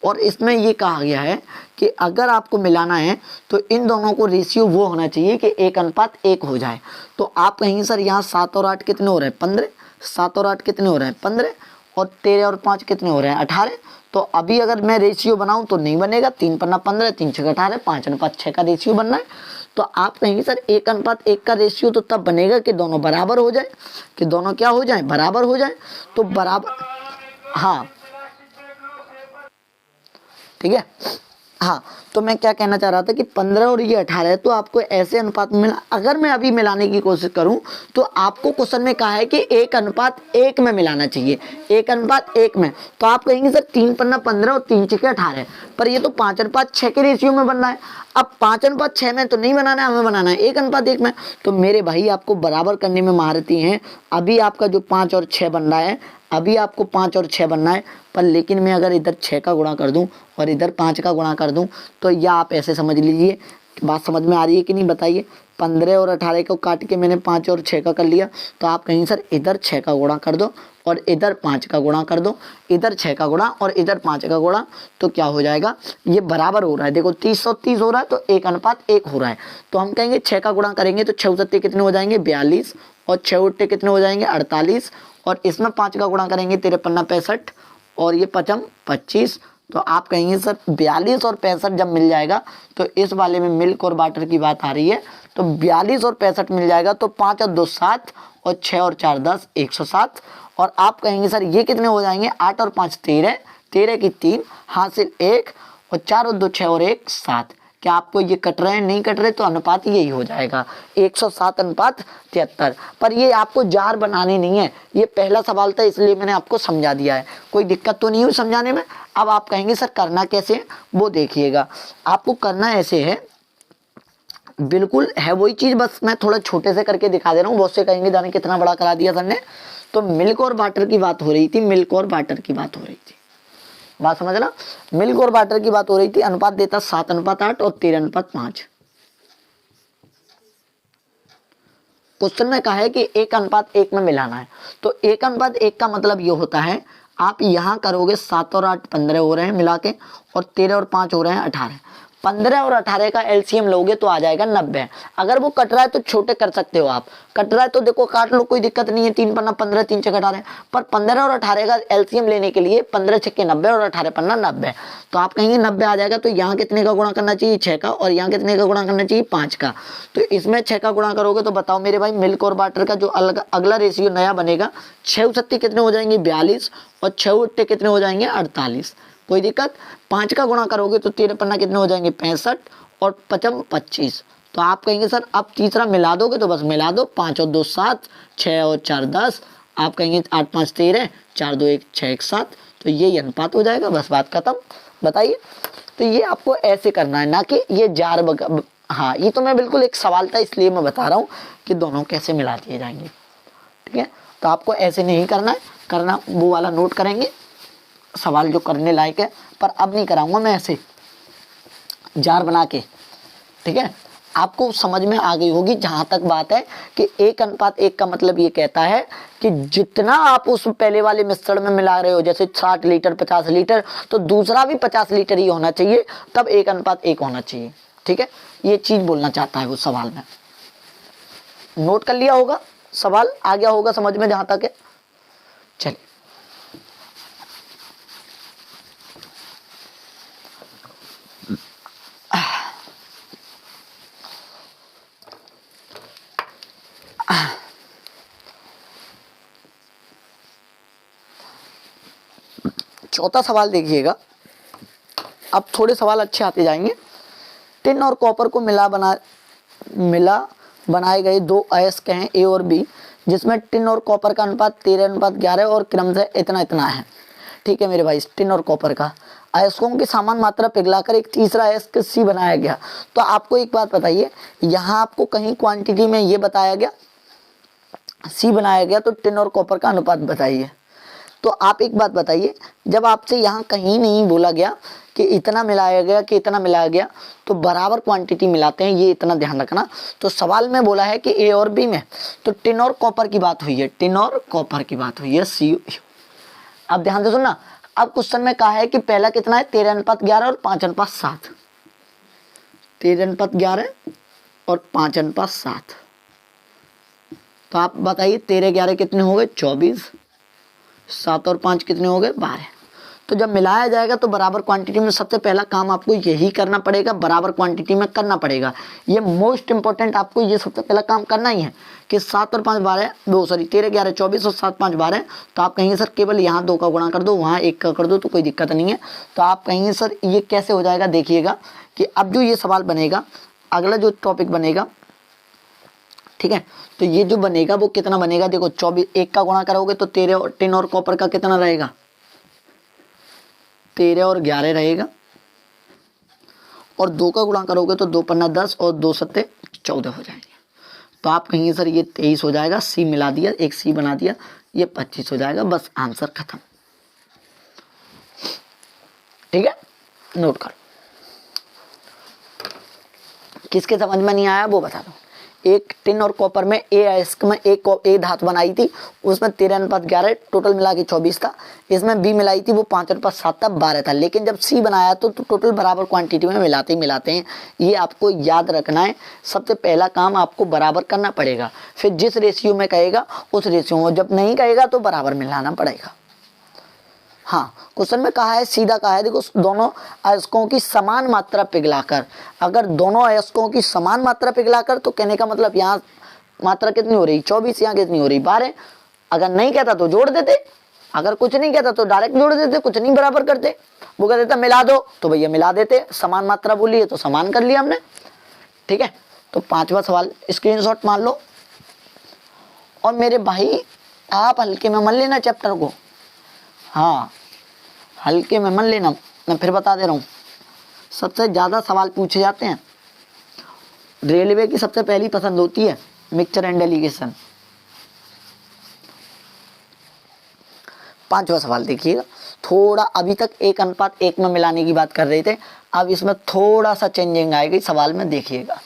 और इसमें ये कहा गया है कि अगर आपको मिलाना है तो इन दोनों को रेशियो वो होना चाहिए कि 1:1 हो जाए। तो आप कहेंगे सर यहाँ 7 और 8 कितने हो रहे हैं 15, 7 और 8 कितने हो रहे हैं 15 और 13 और 5 कितने हो रहे हैं 18। तो अभी अगर मैं रेशियो बनाऊं तो नहीं बनेगा, 3 पन्ना 15, 3 छः 18, 5:6 का रेशियो बनना है। तो आप कहेंगे सर 1:1 का रेशियो तो तब बनेगा कि दोनों बराबर हो जाए, कि दोनों क्या हो जाए बराबर हो जाए। तो बराबर, हाँ ठीक है। हाँ तो मैं क्या कहना चाह रहा था कि 15 और ये 18 है तो आपको ऐसे अनुपात में मिला। अगर मैं अभी मिलाने की कोशिश करूं तो आपको क्वेश्चन में कहा है कि 1:1 में मिलाना चाहिए, 1:1 में। तो आप कहेंगे सर 3 पन्ना 15 और 3 छक्के 18, पर ये तो 5:6 के रेशियो में बनना है। अब 5:6 में तो नहीं बनाना है, हमें बनाना है 1:1 में। तो मेरे भाई आपको बराबर करने में महारती हैं। अभी आपका जो 5 और 6 बन रहा है, अभी आपको 5 और 6 बनना है, पर लेकिन मैं अगर इधर 6 का गुणा कर दूं और इधर 5 का गुणा कर दूं तो या आप ऐसे समझ लीजिए। बात समझ में आ रही है कि नहीं बताइए। 15 और 18 को काट के मैंने 5 और 6 का कर लिया। तो आप कहेंगे सर इधर 6 का गुणा कर दो और इधर 5 का गुणा कर दो, इधर 6 का गुणा और इधर 5 का गुणा, तो क्या हो जाएगा ये बराबर हो रहा है। देखो 30 और 30 हो रहा है तो 1:1 हो रहा है। तो हम कहेंगे 6 का गुणा करेंगे तो 6 सत्ते कितने हो जाएंगे 42 और 6 उट्टे कितने हो जाएंगे 48 और इसमें 5 का गुणा करेंगे 13 पन्ना 65 और ये 5 25। तो आप कहेंगे सर 42 और 65 जब मिल जाएगा तो इस वाले में मिल्क और वाटर की बात आ रही है, तो 42 और 65 मिल जाएगा। तो 5 और 2 7 और 6 और 4 10 107। और आप कहेंगे सर ये कितने हो जाएंगे 8 और 5 13, 13 की 3 हासिल 1 और 4 और 2 6 और 1 7। क्या आपको ये कट रहे हैं नहीं कट रहे? तो अनुपात यही हो जाएगा 107:73। पर ये आपको जार बनानी नहीं है, ये पहला सवाल था इसलिए मैंने आपको समझा दिया है। कोई दिक्कत तो नहीं हुई समझाने में? अब आप कहेंगे सर करना कैसे है वो देखिएगा। आपको करना ऐसे है, बिल्कुल है वही चीज, बस मैं थोड़ा छोटे से करके दिखा दे रहा हूँ। बहुत से कहेंगे जाने कितना बड़ा करा दिया सर ने। तो मिल्क और वाटर की बात हो रही थी, मिल्क और वाटर की बात हो रही थी, बात समझना। मिल्क और वाटर की बात हो रही थी। अनुपात देता 7:8 और 13:5। क्वेश्चन में कहा है कि 1:1 में मिलाना है। तो 1:1 का मतलब ये होता है आप यहां करोगे 7 और 8 15 हो रहे हैं मिला के और 13 और 5 हो रहे हैं 18। 15 और 18 का एलसीएम लोगे तो आ जाएगा 90। अगर वो कट रहा है तो छोटे कर सकते हो आप, कट रहा है तो देखो काट लो, कोई दिक्कत नहीं है। 3 पन्ना 15 3 छक्के 18, पर 15 और 18 का एलसीएम लेने के लिए 15 छक्के 90 और 18 पन्ना 90। तो आप कहेंगे 90 आ जाएगा। तो यहाँ कितने का गुणा करना चाहिए 6 का और यहाँ कितने का गुणा करना चाहिए 5 का। तो इसमें 6 का गुणा करोगे तो बताओ मेरे भाई मिल्क और वाटर का जो अगला रेशियो नया बनेगा 6 सत्ती कितने हो जाएंगे 42 और 6 उट्टे कितने हो जाएंगे 48। कोई दिक्कत? 5 का गुणा करोगे तो 13 पन्ना कितने हो जाएंगे 65 और 5 25। तो आप कहेंगे सर अब तीसरा मिला दोगे तो बस मिला दो, 5 और 2 7, 6 और 4 10। आप कहेंगे 8 5 13, 4 2 1 6 1 7। तो ये अनुपात हो जाएगा, बस बात खत्म। बताइए। तो ये आपको ऐसे करना है, ना कि ये जार हाँ ये तो मैं बिल्कुल एक सवाल था इसलिए मैं बता रहा हूँ कि दोनों कैसे मिला दिए जाएंगे। ठीक है, तो आपको ऐसे नहीं करना है, करना वो वाला नोट करेंगे सवाल जो करने लायक है, पर अब नहीं कराऊंगा मैं ऐसे जार बना के। ठीक है, आपको समझ में आ गई होगी। जहां तक बात है कि 1:1 का मतलब ये कहता है कि जितना आप उस पहले वाले मिश्रण में मिला रहे हो, जैसे 60 लीटर 50 लीटर, तो दूसरा भी 50 लीटर ही होना चाहिए, तब 1:1 होना चाहिए। ठीक है, ये चीज बोलना चाहता है वो सवाल में। नोट कर लिया होगा, सवाल आ गया होगा समझ में जहां तक है। चलिए चौथा सवाल देखिएगा। अब थोड़े सवाल अच्छे आते जाएंगे। टिन और कॉपर को मिला बनाए गए दो अयस्क हैं ए और बी, जिसमें टिन और कॉपर का अनुपात 13:11 और क्रमशः इतना इतना है। ठीक है मेरे भाई, टिन और कॉपर का अयस्कों की समान मात्रा पिघलाकर एक तीसरा अयस्क सी बनाया गया। तो आपको एक बात बताइए, यहाँ आपको कहीं क्वांटिटी में ये बताया गया सी बनाया गया तो टिन और कॉपर का अनुपात बताइए। तो आप एक बात बताइए, जब आपसे यहाँ कहीं नहीं बोला गया कि इतना मिलाया गया कि इतना मिलाया गया, तो बराबर क्वांटिटी मिलाते हैं, ये इतना ध्यान रखना। तो सवाल में बोला है कि ए और बी में, तो टिन और कॉपर की बात हुई है, टिन और कॉपर की बात हुई है, सी। अब ध्यान से सुनना, अब क्वेश्चन में कहा है कि पहला कितना है, 13:11 और 5:7। 13:11 और 5:7। तो आप बताइए 13-11 कितने हो गए, 24, 7 और 5 कितने हो गए, 12। तो जब मिलाया जाएगा तो बराबर क्वांटिटी में सबसे पहला काम आपको यही करना पड़ेगा, बराबर क्वांटिटी में करना पड़ेगा। ये मोस्ट इंपॉर्टेंट, आपको ये सबसे पहला काम करना ही है कि 7 और 5 12, 13-11 24 और 7 5 12। तो आप कहेंगे सर केवल यहाँ 2 का गुणा कर दो, वहाँ 1 का कर दो, तो कोई दिक्कत नहीं है। तो आप कहेंगे सर ये कैसे हो जाएगा, देखिएगा कि अब जो ये सवाल बनेगा, अगला जो टॉपिक बनेगा, ठीक है, तो ये जो बनेगा वो कितना बनेगा, देखो 24, 1 का गुणा करोगे तो 13 और टिन और कॉपर का कितना रहेगा, 13 और 11 रहेगा। और 2 का गुणा करोगे तो 2 पन्ना 10 और 2 सत्ते 14 हो जाएंगे। तो आप कहेंगे सर ये 23 हो जाएगा, सी मिला दिया, एक सी बना दिया, ये 25 हो जाएगा, बस आंसर खत्म। ठीक है, नोट करो। किसके समझ में नहीं आया वो बता दो। एक टिन और कॉपर में ए अयस्क में एक धातु बनाई थी, उसमें 13:11 टोटल मिला के 24 था। इसमें बी मिलाई थी, वो 5:7 था, 12 था। लेकिन जब सी बनाया तो टोटल बराबर क्वांटिटी में मिलाते ही मिलाते हैं। ये आपको याद रखना है। सबसे पहला काम आपको बराबर करना पड़ेगा, फिर जिस रेशियो में कहेगा उस रेशियो में, जब नहीं कहेगा तो बराबर मिलाना पड़ेगा। हाँ, क्वेश्चन में कहा है, सीधा कहा है, देखो दोनों अयस्कों की समान मात्रा पिघलाकर, अगर दोनों अयस्कों की समान मात्रा पिघलाकर, तो कहने का मतलब यहाँ मात्रा कितनी हो रही, 24, यहाँ कितनी हो रही, 12। अगर नहीं कहता तो जोड़ देते, अगर कुछ नहीं कहता तो डायरेक्ट जोड़ देते, कुछ नहीं बराबर करते। वो कह देता मिला दो, तो भैया मिला देते, समान मात्रा बोली है तो समान कर लिया हमने। ठीक है, तो 5वां सवाल स्क्रीनशॉट मान लो। और मेरे भाई आप हल्के में मन लेना चैप्टर को, हाँ हल्के में मन लेना, मैं फिर बता दे रहा हूँ। सबसे ज़्यादा सवाल पूछे जाते हैं, रेलवे की सबसे पहली पसंद होती है मिक्सचर एंड डेलीगेशन। 5वां सवाल देखिएगा, थोड़ा अभी तक 1:1 में मिलाने की बात कर रहे थे, अब इसमें थोड़ा सा चेंजिंग आएगी सवाल में, देखिएगा।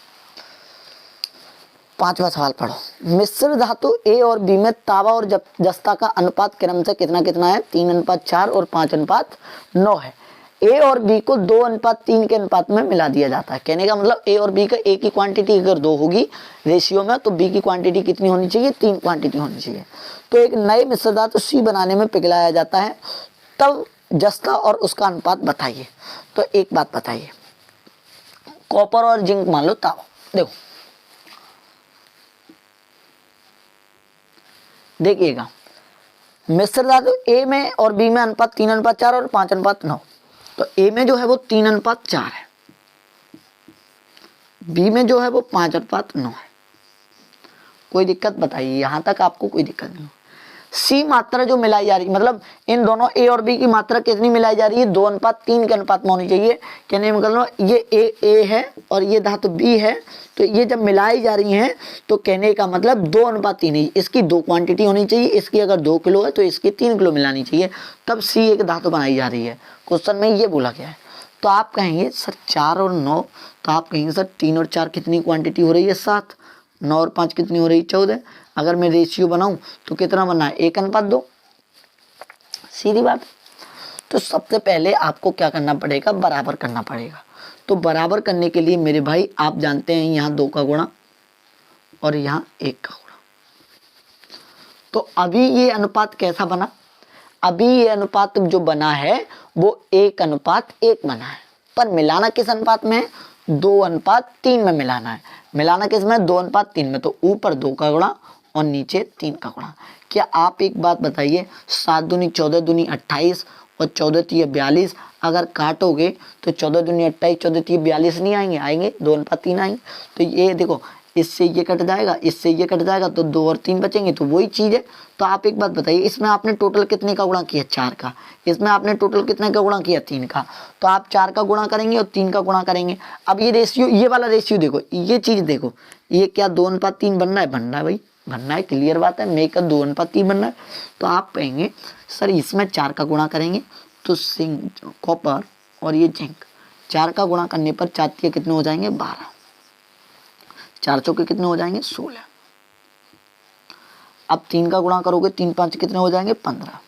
5वां सवाल पढ़ो। मिश्र धातु ए और बी में तांबा और जस्ता का अनुपात क्रम से कितना कितना है, 3:4 और 5:9 है। ए और बी को 2:3 के अनुपात में मिला दिया जाता है। कहने का मतलब ए और बी का ए की क्वांटिटी अगर 2 होगी रेशियो में, तो बी की क्वांटिटी कितनी होनी चाहिए, 3 क्वांटिटी होनी चाहिए। तो एक नए मिश्र धातु सी बनाने में पिघलाया जाता है, तब जस्ता और उसका अनुपात बताइए। तो एक बात बताइए, कॉपर और जिंक मान लो तांबा, देखो देखिएगा, मिश्र धातु ए में और बी में अनुपात 3:4 और 5:9। तो ए में जो है वो 3:4 है, बी में जो है वो 5:9 है। कोई दिक्कत बताइए, यहां तक आपको कोई दिक्कत नहीं। सी मात्रा जो मिलाई जा रही है, मतलब इन दोनों ए और बी की मात्रा कितनी मिलाई जा रही है, 2:3 के अनुपात में होनी चाहिए। कहने में मतलब ये ए है और ये धातु बी है, तो ये जब मिलाई जा रही हैं तो कहने का मतलब 2:3 है। इसकी 2 क्वांटिटी होनी चाहिए, इसकी अगर 2 किलो है तो इसकी 3 किलो मिलानी चाहिए, तब सी एक धातु बनाई जा रही है। क्वेश्चन में ये बोला गया है। तो आप कहेंगे सर 4 और 9, तो आप कहेंगे सर 3 और 4 कितनी क्वांटिटी हो रही है, 7, 9 और 5 कितनी हो रही है, 14। अगर मैं रेशियो बनाऊं तो कितना बनना है, 1:2, सीधी बात। तो सबसे पहले आपको क्या करना पड़ेगा, बराबर करना पड़ेगा। तो बराबर करने के लिए मेरे भाई आप जानते हैं यहाँ 2 का गुणा और यहाँ 1 का गुणा। तो अभी ये अनुपात कैसा बना, अभी ये अनुपात जो बना है वो 1:1 बना है, पर मिलाना किस अनुपात में है, 2:3 में मिलाना है। मिलाना किस में, 2:3 में। तो ऊपर 2 का गुणा और नीचे 3 का गुणा। क्या आप एक बात बताइए, 7 दूनी 14 दूनी 28 और 14 तिये 42, अगर काटोगे तो 14 दूनी 28, 14 तिये 42 नहीं आएंगे, आएंगे 2:3 आएंगे। तो ये देखो, इससे ये कट जाएगा, इससे ये कट जाएगा, तो 2 और 3 बचेंगे, तो वही चीज़ है। तो आप एक बात बताइए, इसमें आपने टोटल कितने का गुणा किया, 4 का। इसमें आपने टोटल कितने का गुणा किया, 3 का। तो आप 4 का गुणा करेंगे और 3 का गुणा करेंगे। अब ये रेशियो, ये वाला रेशियो देखो, ये चीज़ देखो, ये क्या 2:3 बनना है, बनना है भाई, बनना है, क्लियर बात है। मे का 2:3 बनना है। तो आप कहेंगे सर इसमें 4 का गुणा करेंगे तो कॉपर और ये जिंक 4 का गुणा करने पर 4 के कितने हो जाएंगे 12, 4 चौके कितने हो जाएंगे 16। अब 3 का गुणा करोगे 3 5 कितने हो जाएंगे 15,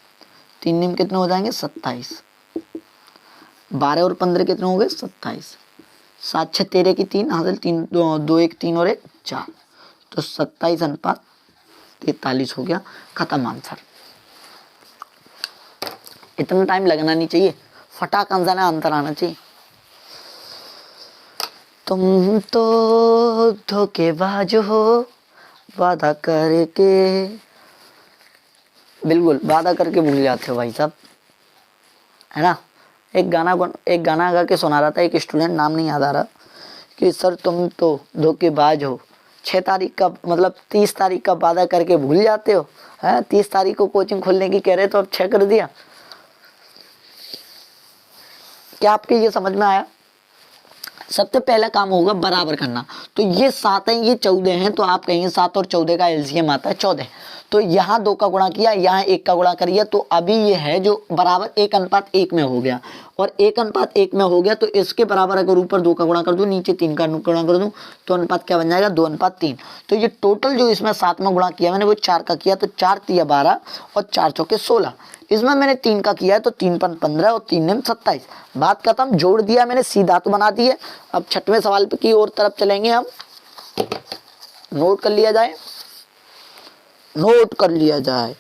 3 निम कितने हो जाएंगे 27, 12 और 15 कितने हो गए 27, 7 6 13 की 3 हासिल 3 2 1 3 और 1 4, तो 27:43 हो गया। खत्म आंसर। इतना टाइम लगना नहीं चाहिए, फटाक आंसर आना चाहिए। तुम तो धोखेबाज हो वादा करके, बिल्कुल वादा करके भूल जाते हो भाई साहब, है ना। एक गाना गा के सुना रहा था एक स्टूडेंट, नाम नहीं याद आ रहा, कि सर तुम तो धोखेबाज हो, 6 तारीख का मतलब 30 तारीख का वादा करके भूल जाते हो, है 30 तारीख को कोचिंग खोलने की कह रहे तो अब 6 कर दिया। क्या आपके ये समझ में आया? सबसे पहला काम होगा बराबर करना। तो ये 7 है, ये 14 है, तो आप कहेंगे 7 और 14 का एलसीएम आता है 14। तो यहाँ 2 का गुणा किया, यहाँ 1 का गुणा करिए, तो अभी ये है जो बराबर 1:1 में हो गया। और 1:1 में हो गया तो इसके बराबर अगर ऊपर 2 का गुणा कर दूं, नीचे 3 का गुणा कर दूं, तो अनुपात क्या बन जाएगा 2:3। तो ये टोटल जो इसमें 7 में गुणा किया मैंने वो 4 का किया, तो 4 तिया 12 और 4 चौके 16। इसमें मैंने 3 का किया है तो 3 × 15 और 3 × 27। बात खत्म, जोड़ दिया मैंने, सीधा तो बना दी है। अब 6वें सवाल की ओर तरफ चलेंगे हम। नोट कर लिया जाए, नोट कर लिया जाए,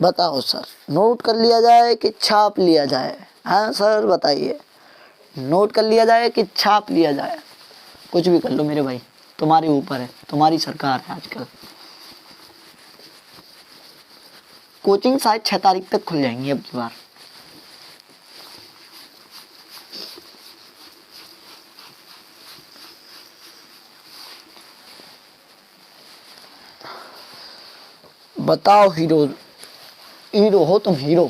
बताओ सर, नोट कर लिया जाए कि छाप लिया जाए? हाँ सर बताइए, नोट कर लिया जाए कि छाप लिया जाए? कुछ भी कर लो मेरे भाई, तुम्हारे ऊपर है, तुम्हारी सरकार है आजकल। कोचिंग शायद 6 तारीख तक खुल जाएंगी अब की बार। बताओ हीरो, हीरो हो तुम, हीरो।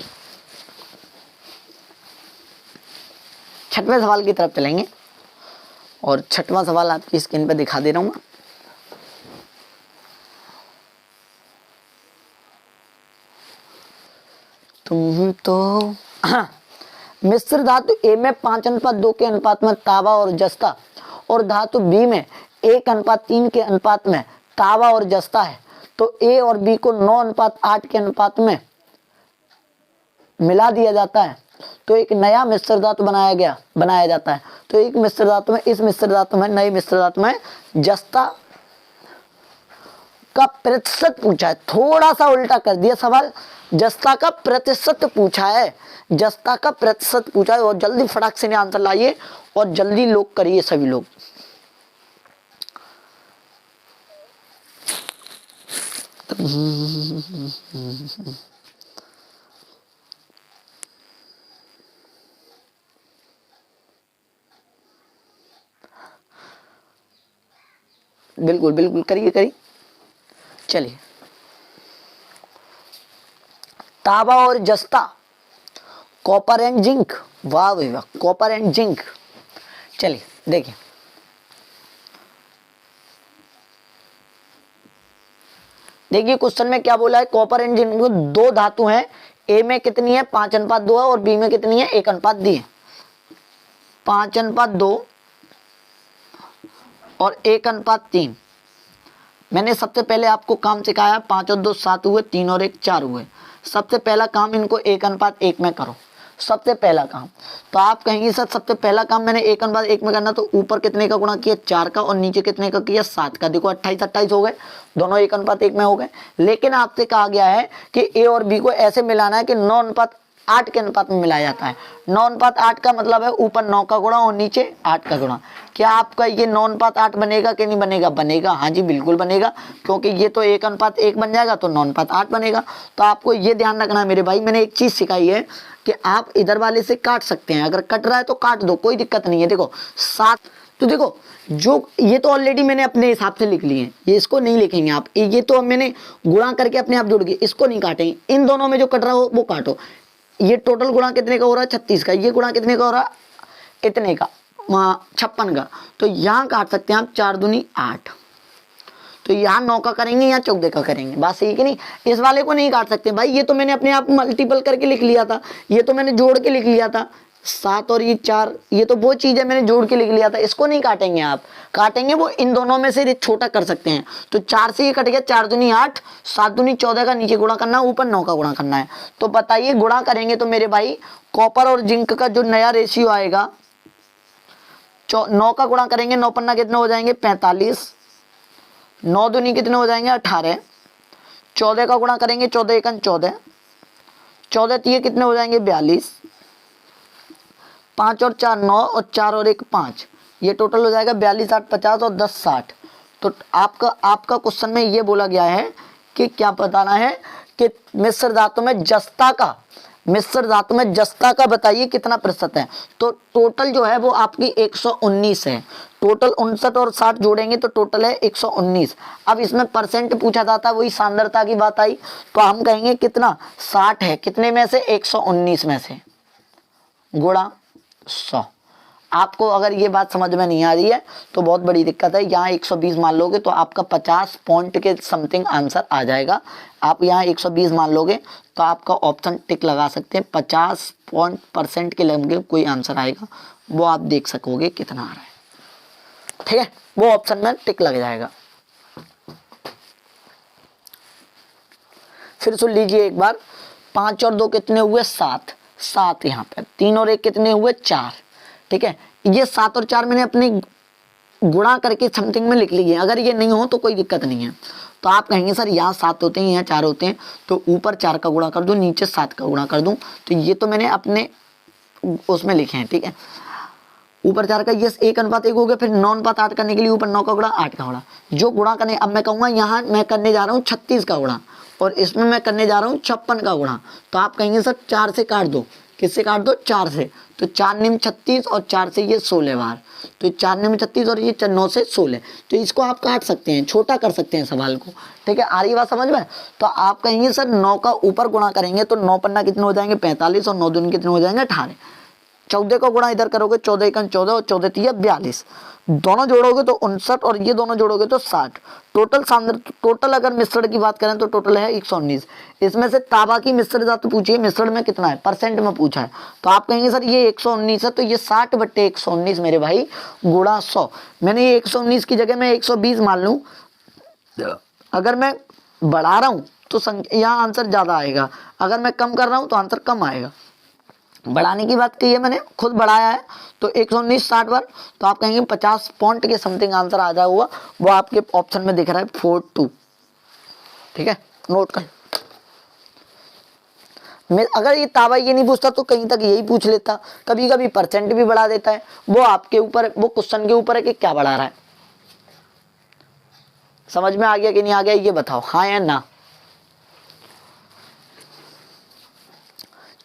6वें सवाल की तरफ चलेंगे और 6वां सवाल आपकी स्क्रीन पे दिखा दे रहा हूं। तुम तो मिश्र धातु ए में 5:2 के अनुपात में तांबा और जस्ता, और धातु बी में 1:3 के अनुपात में तांबा और जस्ता है, तो ए और बी को 9:8 के अनुपात में मिला दिया जाता है, तो एक नया मिश्र धातु बनाया जाता है। तो एक मिश्र धातु में, इस मिश्र धातु में, नई मिश्र धातु में जस्ता का प्रतिशत पूछा है। थोड़ा सा उल्टा कर दिया सवाल, जस्ता का प्रतिशत पूछा है, जस्ता का प्रतिशत पूछा है। और जल्दी फटाक से आंसर लाइए और जल्दी लोग करिए सभी लोग। बिल्कुल बिल्कुल करिए। चलिए, तांबा और जस्ता, कॉपर एंड जिंक, वाह भाई वाह, कॉपर एंड जिंक। चलिए देखिए, क्वेश्चन में क्या बोला है, कॉपर एंड जिंक में 2 धातु हैं, ए में कितनी है 5:2 है और बी में कितनी है 1:2 है। 5:2 और 1:3। मैंने सबसे पहले आपको काम सिखाया, 5 और 2 7 हुए, 3 और 1 4 हुए। सबसे पहला काम इनको 1:1 में करो, सबसे पहला काम। तो आप कहेंगे सर सबसे पहला काम मैंने 1:1 में करना, तो ऊपर कितने का गुणा किया 4 का और नीचे कितने का किया 7 का। देखो 28 हो गए, दोनों 1:1 में हो गए। लेकिन आपसे कहा गया है कि ए और बी को ऐसे मिलाना है कि 9:8 के अनुपात में मिलाया जाता है। 9:8 का मतलब है ऊपर 9 का गुणा और नीचे 8 का गुणा। क्या आपका ये 9:8 बनेगा कि नहीं बनेगा? बनेगा, हाँ जी बिल्कुल बनेगा, क्योंकि ये तो 1:1 बन जाएगा तो 9:8 बनेगा। तो आपको ये ध्यान रखना है मेरे भाई, मैंने एक चीज सिखाई है कि आप इधर वाले से काट सकते हैं, अगर कट रहा है तो काट दो, कोई दिक्कत नहीं है। देखो 7, तो देखो जो ये तो ऑलरेडी मैंने अपने हिसाब से लिख लिए हैं, ये इसको नहीं लिखेंगे आप, ये तो मैंने गुणा करके अपने आप जुड़ गए, इसको नहीं काटेंगे। इन दोनों में जो कट रहा हो वो काटो। ये टोटल गुणा कितने का हो रहा है 36 का, ये गुणा कितने का हो रहा है इतने का, 56 का। तो यहाँ काट सकते हैं आप 4 दूनी 8, तो यहाँ 9 का करेंगे, यहाँ 14 का करेंगे। बात सही कि नहीं? इस वाले को नहीं काट सकते भाई, ये तो मैंने अपने आप मल्टीपल करके लिख लिया था, ये तो मैंने जोड़ के लिख लिया था 7 और ये 4, ये तो वो चीज़ है मैंने जोड़ के लिख लिया था। इसको नहीं काटेंगे आप, काटेंगे वो इन दोनों में से छोटा कर सकते हैं। तो 4 से ये कट गया, 4 दूनी 8, 7 दूनी 14 का नीचे गुणा करना, ऊपर 9 का गुणा करना है। तो बताइए गुणा करेंगे तो मेरे भाई कॉपर और जिंक का जो नया रेशियो आएगा, 9 का गुणा करेंगे, 9 पन्ना कितने हो जाएंगे 45, 9 दूनी कितने हो जाएंगे 18, 14 का गुणा करेंगे 14 एकन 14, 14 तीय कितने हो जाएंगे 42, 5 और 4 9 और 4 और 1 5, ये टोटल हो जाएगा 42 8 50 और 10 60। तो आपका क्वेश्चन में ये बोला गया है कि क्या बताना है कि मिश्र धातु में जस्ता का बताइए कितना प्रतिशत है। तो टोटल जो है वो आपकी 119 है। टोटल 59 और 60 जोड़ेंगे तो टोटल है 119। अब इसमें परसेंट पूछा जाता है, वही सांद्रता की बात आई, तो हम कहेंगे कितना 60 है, कितने में से 119 में से, गुणा 100। आपको अगर ये बात समझ में नहीं आ रही है तो बहुत बड़ी दिक्कत है। यहाँ 120 मान लोगे तो आपका 50 पॉइंट के समथिंग आंसर आ जाएगा। आप यहाँ 120 मान लोगे तो आपका ऑप्शन टिक लगा सकते हैं, 50 पॉइंट % के लगे कोई आंसर आएगा, वो आप देख सकोगे कितना आ रहा है, ठीक है, वो ऑप्शन में टिक लग जाएगा। फिर सुन लीजिए एक बार, 5 और 2 कितने हुए 7, 7 यहाँ पे, 3 और 1 कितने हुए 4, ठीक है। ये 7 और 4 मैंने अपने गुणा करके समथिंग में लिख लिए, अगर ये नहीं हो तो कोई दिक्कत नहीं है। तो आप कहेंगे सर यहाँ 7 होते हैं यहाँ 4 होते हैं, तो ऊपर 4 का गुणा कर दूं, नीचे 7 का गुणा कर दूं, तो ये तो मैंने अपने उसमें लिखे हैं, ठीक है। ऊपर 4 का ये 1:1 हो गया, फिर 9:8 करने के लिए ऊपर 9 का गुणा 8 का गुणा, जो गुणा करने, अब मैं कहूँगा यहाँ मैं करने जा रहा हूँ 36 का गुणा और इसमें मैं करने जा रहा हूँ 56 का गुणा। तो आप कहेंगे सर 4 से काट दो, किससे काट दो 4 से, तो 4 निम 36 और 4 से ये 16 बार, तो 4 निम 36 और ये 9 से 16, तो इसको आप काट सकते हैं, छोटा कर सकते हैं सवाल को, ठीक है। आ रही बात समझ में? तो आप कहेंगे सर 9 का ऊपर गुणा करेंगे तो 9 पन्ना कितने हो जाएंगे 45 और 9 दूनी कितने हो जाएंगे 18, 14 का गुणा इधर करोगे 14 एकन 14 और 14 तीय 42, दोनों जोड़ोगे तो 59 और ये दोनों जोड़ोगे तो 60। टोटल अगर मिश्रण की बात करें तो टोटल है 119। इसमें से तांबा की मिश्र धातु पूछिए, मिश्रण में कितना है, परसेंट में पूछा है, तो आप कहेंगे सर ये 119 है, तो ये 60/119 मेरे भाई गुणा 100। मैंने ये 119 की जगह मैं 120 मान लूँ, अगर मैं बढ़ा रहा हूँ तो यहाँ आंसर ज़्यादा आएगा, अगर मैं कम कर रहा हूँ तो आंसर कम आएगा। बढ़ाने की बात की है मैंने, खुद बढ़ाया है, तो 119 60 बार, तो आप कहेंगे 50 पॉइंट के समथिंग आंसर आ जाए हुआ, वो आपके ऑप्शन में दिख रहा है 42, ठीक है, नोट कर। मैं अगर ये ताबा ये नहीं पूछता तो कहीं तक यही पूछ लेता, कभी कभी परसेंट भी बढ़ा देता है, वो आपके ऊपर, वो क्वेश्चन के ऊपर है कि क्या बढ़ा रहा है। समझ में आ गया कि नहीं आ गया ये बताओ, हाँ या ना।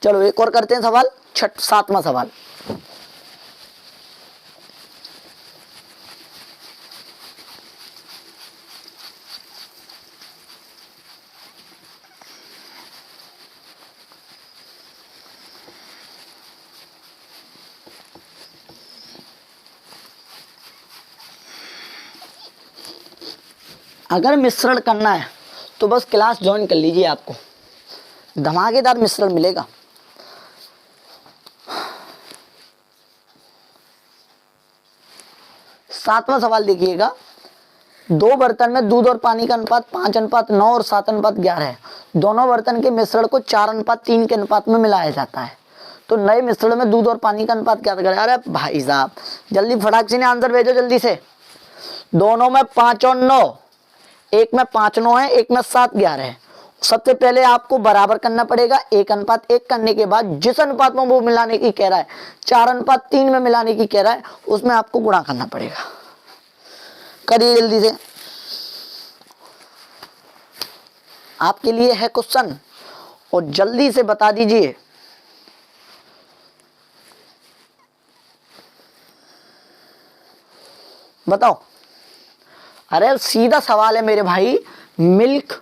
चलो एक और करते हैं सवाल, 7वां सवाल। अगर मिश्रण करना है तो बस क्लास ज्वाइन कर लीजिए, आपको धमाकेदार मिश्रण मिलेगा। सातवां सवाल देखिएगा, 2 बर्तन में दूध और पानी का अनुपात 5:9 और 7:11 है। दोनों बर्तन के मिश्रण को 4:3 के अनुपात में मिलाया जाता है। तो नए मिश्रण में दूध और पानी का अनुपात क्या करें? अरे भाई साहब जल्दी फटाक से आंसर भेजो जल्दी से। दोनों में 5 और 9, एक में 5 9 है, एक में 7 11 है। सबसे पहले आपको बराबर करना पड़ेगा, 1:1 करने के बाद जिस अनुपात में वो मिलाने की कह रहा है, 4:3 में मिलाने की कह रहा है, उसमें आपको गुणा करना पड़ेगा। करिए जल्दी से, आपके लिए है क्वेश्चन और जल्दी से बता दीजिए। बताओ। अरे सीधा सवाल है मेरे भाई, मिल्क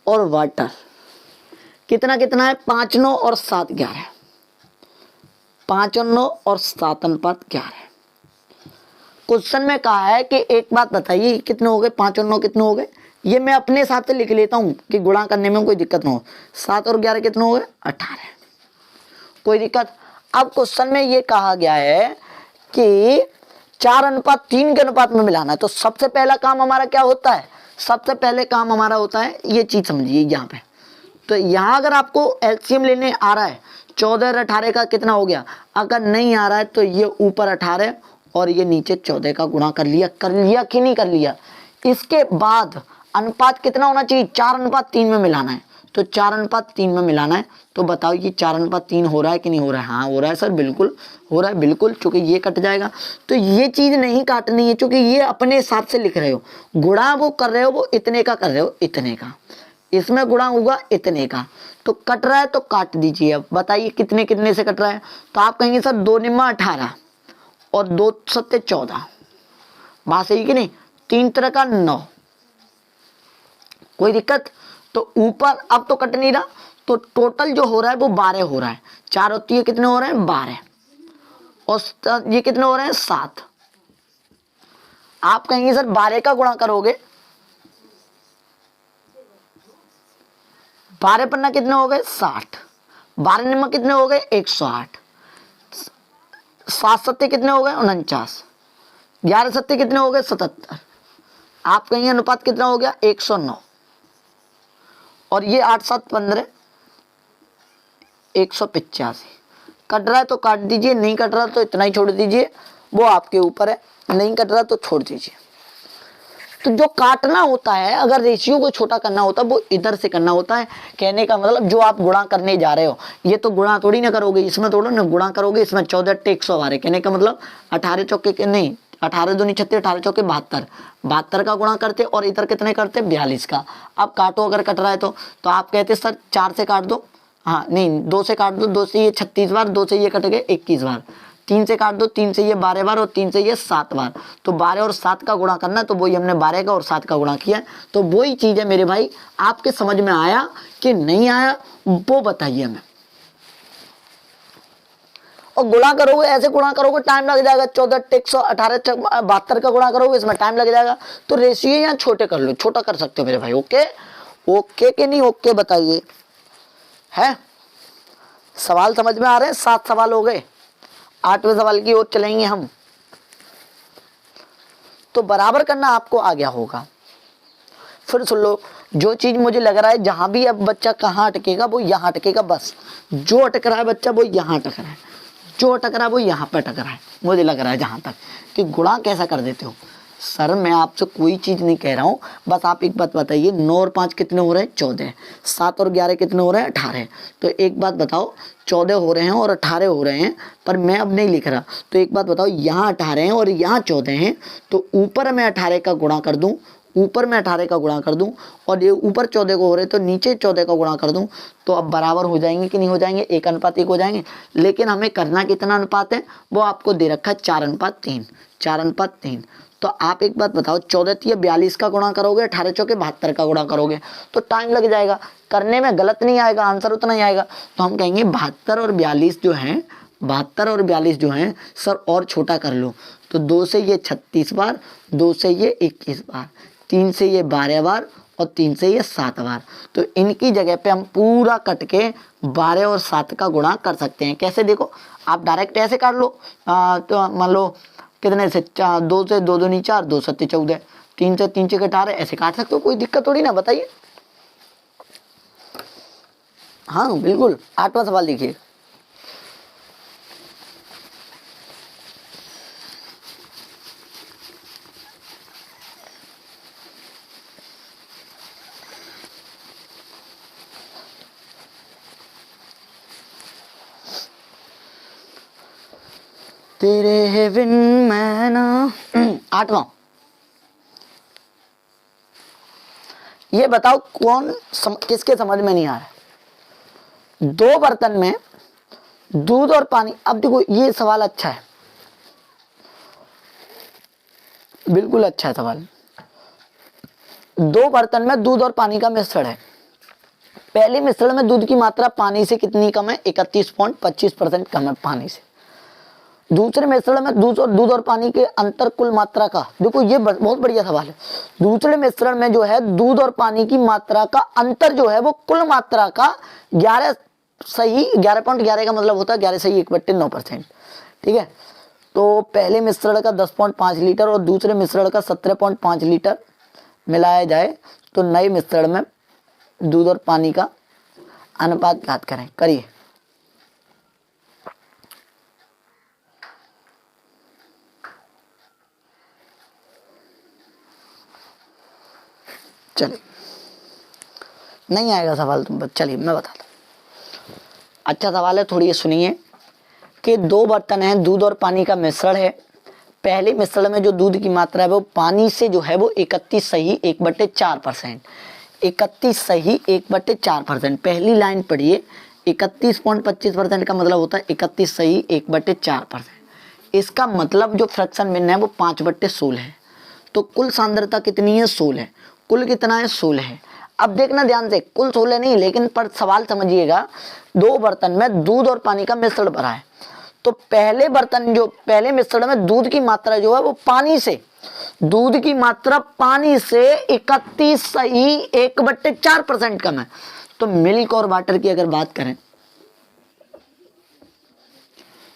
और वाटर कितना कितना है? 5 9 और 7 11, 5 और 9 और 7:11। क्वेश्चन में कहा है कि एक बात बताइए, कितने हो गए, 5 और 9 कितने हो गए, ये मैं अपने हिसाब से लिख लेता हूँ कि गुणा करने में कोई दिक्कत ना हो। 7 और 11 कितने हो गए, 18, कोई दिक्कत। अब क्वेश्चन में ये कहा गया है कि 4:3 के अनुपात में मिलाना है, तो सबसे पहला काम हमारा क्या होता है, सबसे पहले काम हमारा होता है, ये चीज समझिए यहाँ पे। तो यहाँ अगर आपको एलसीएम लेने आ रहा है 14 और 18 का कितना हो गया, अगर नहीं आ रहा है तो ये ऊपर 18 और ये नीचे 14 का गुणा कर लिया कि नहीं कर लिया। इसके बाद अनुपात कितना होना चाहिए, 4:3 में मिलाना है, तो 4:3 में मिलाना है। तो बताओ ये 4:3 हो रहा है कि नहीं हो रहा है, हाँ हो रहा है सर, बिल्कुल हो रहा है, बिल्कुल, चूंकि ये कट जाएगा तो ये चीज नहीं काटनी है, चूंकि ये अपने हिसाब से लिख रहे हो, गुणा वो कर रहे हो, वो इतने का कर रहे हो, इतने का, इसमें गुणा होगा इतने का, तो कट रहा है तो काट दीजिए। अब बताइए कितने कितने से कट रहा है, तो आप कहेंगे सर 2 निम्मा 18 और 2 सत्ते 14, बात सही कि नहीं, 3 तरह का 9, कोई दिक्कत। तो ऊपर अब तो कट नहीं रहा, तो टोटल जो हो रहा है वो 12 हो रहा है, 4 और 3 कितने हो रहे हैं, 12, और ये कितने हो रहे हैं, 7। आप कहेंगे सर 12 का गुणा करोगे, 12 पन्ना कितने हो गए, 60, 12 निम्मा कितने हो गए, 108, 7 सत्ते कितने हो गए, 49, 11 सत्ते कितने हो गए, 77। आप कहेंगे अनुपात कितना हो गया, 109, और ये 8 7 15, 185। कट रहा है तो काट दीजिए, नहीं कट रहा तो इतना ही छोड़ दीजिए, वो आपके ऊपर है, नहीं कट रहा तो छोड़ दीजिए। तो जो काटना होता है, अगर रेशियो को छोटा करना होता है वो इधर से करना होता है। कहने का मतलब जो आप गुणा करने जा रहे हो, ये तो गुणा थोड़ी ना करोगे, इसमें थोड़ा ना गुणा करोगे, इसमें 14 × 112, कहने का मतलब 18 चौके के नहीं, 18 दूनी 36, 18 चौके 72, 72 का गुणा करते और इधर कितने करते, 42 का। अब काटो, अगर कट रहा है तो आप कहते सर 4 से काट दो, हाँ नहीं 2 से काट दो, 2 से ये 36 बार, 2 से ये कट गए 21 बार, 3 से काट दो, 3 से ये 12 बार और 3 से ये 7 बार। तो 12 और 7 का गुणा करना, तो वही हमने 12 का और 7 का गुणा किया। तो वही चीज है मेरे भाई, आपके समझ में आया कि नहीं आया वो बताइए हमें। और गुणा करोगे, ऐसे गुणा करोगे टाइम लग जाएगा, 14 × 118 72 का गुणा करोगे, इसमें टाइम लग जाएगा। तो रेशियो यहाँ छोटे कर लो, छोटा कर सकते हो मेरे भाई। ओके ओके कि नहीं ओके बताइए, है सवाल समझ में आ रहे हैं। 7 सवाल हो गए, 8वें सवाल की ओर चलेंगे हम। तो बराबर करना आपको आ गया होगा। फिर सुन लो, जो चीज मुझे लग रहा है जहां भी अब बच्चा कहाँ अटकेगा, वो यहाँ अटकेगा, बस जो अटक रहा है बच्चा वो यहाँ अटक रहा है, जो अटक रहा है वो यहाँ पे अटक रहा है। मुझे लग रहा है जहां तक कि गुणा कैसा कर देते हो सर, मैं आपसे कोई चीज नहीं कह रहा हूँ, बस आप एक बात बताइए, 9 और 5 कितने हो रहे हैं, 14, 7 और 11 कितने हो रहे हैं, 18। तो एक बात बताओ, 14 हो रहे हैं और 18 हो रहे हैं, पर मैं अब नहीं लिख रहा। तो एक बात बताओ, यहाँ 18 हैं और यहाँ 14 हैं, तो ऊपर मैं 18 का गुणा कर दूं, ऊपर मैं 18 का गुणा कर दूं, और ये ऊपर 14 को हो रहे तो नीचे 14 का गुणा कर दूं, तो अब बराबर हो जाएंगे कि नहीं हो जाएंगे, 1:1 हो जाएंगे। लेकिन हमें करना कितना अनुपात है, वो आपको दे रखा है 4:3, 4:3। तो आप एक बात बताओ, 14 या 42 का गुणा करोगे, 18 चौके 72 का गुणा करोगे, तो टाइम लग जाएगा। करने में गलत नहीं आएगा, आंसर उतना ही आएगा। तो हम कहेंगे 72 और 42 जो हैं, 72 और 42 जो हैं सर और छोटा कर लो। तो 2 से ये 36 बार, 2 से ये 21 बार, 3 से ये 12 बार और 3 से ये 7 बार। तो इनकी जगह पे हम पूरा कट के 12 और 7 का गुणा कर सकते हैं। कैसे, देखो आप डायरेक्ट ऐसे काट लो, तो मान लो कितने से 2 से 2 दूनी 4, 2 सत्ते 14, 3 से 3 छक्के 18, ऐसे काट सकते हो, कोई दिक्कत थोड़ी ना, बताइए। हाँ बिल्कुल। 8वां सवाल देखिए, तेरे बिन मैं ना। 8वां, ये बताओ किसके समझ में नहीं आ रहा है। 2 बर्तन में दूध और पानी, अब देखो ये सवाल अच्छा है, बिल्कुल अच्छा है सवाल। 2 बर्तन में दूध और पानी का मिश्रण है। पहले मिश्रण में दूध की मात्रा पानी से कितनी कम है, 31.25% कम है पानी से। दूसरे मिश्रण में दूध और पानी के अंतर कुल मात्रा का, देखो ये बहुत बढ़िया सवाल है। दूसरे मिश्रण में जो है दूध और पानी की मात्रा का अंतर जो है वो कुल मात्रा का 11.11 का मतलब होता है 11/1/9%। ठीक है, तो पहले मिश्रण का 10.5 लीटर और दूसरे मिश्रण का 17.5 लीटर मिलाया जाए तो नए मिश्रण में दूध और पानी का अनुपात ज्ञात करें। करिए। चलिए, नहीं आएगा सवाल तुम पर, चलिए मैं बताता हूँ। अच्छा सवाल है, थोड़ी ये सुनिए कि दो बर्तन हैं, दूध और पानी का मिश्रण है। पहले मिश्रण में जो दूध की मात्रा है वो पानी से जो है वो 31/1/4%। 31/1/4%। पहली लाइन पढ़िए, 31.25% का मतलब होता है 31/1/4%। इसका मतलब जो फ्रैक्शन भिन्न है वो 5/16 है। तो कुल सांद्रता कितनी है? 16 है। कुल कितना है? 16 है। अब देखना ध्यान से, कुल 16 नहीं, लेकिन पर सवाल समझिएगा, दो बर्तन में दूध और पानी का मिश्रण भरा है। तो पहले मिश्रण में दूध की मात्रा जो है वो पानी से 31/1/4% कम है। तो मिल्क और वाटर की अगर बात करें,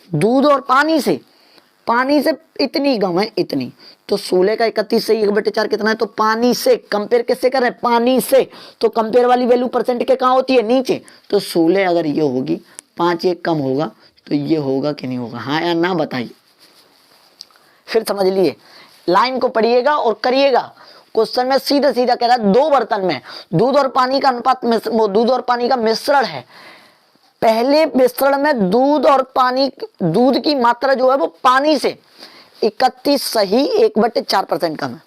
दूध और पानी से इतनी कम है, इतनी। तो 16 का 31/1/4 कितना है? तो पानी से कंपेयर किससे कर रहे हैं? पानी से। तो कंपेयर वाली वैल्यू परसेंट के कहाँ होती है? नीचे। तो 16 अगर ये होगी, 5 एक कम होगा, तो ये होगा कि नहीं होगा? हाँ या ना बताइए। फिर समझ लिए, लाइन को पढ़िएगा और करिएगा। क्वेश्चन में सीधा सीधा कह रहा है दो बर्तन में दूध और पानी का अनुपात, दूध और पानी का मिश्रण है। पहले मिश्रण में दूध की मात्रा जो है वो पानी से 31/1/4% कम है।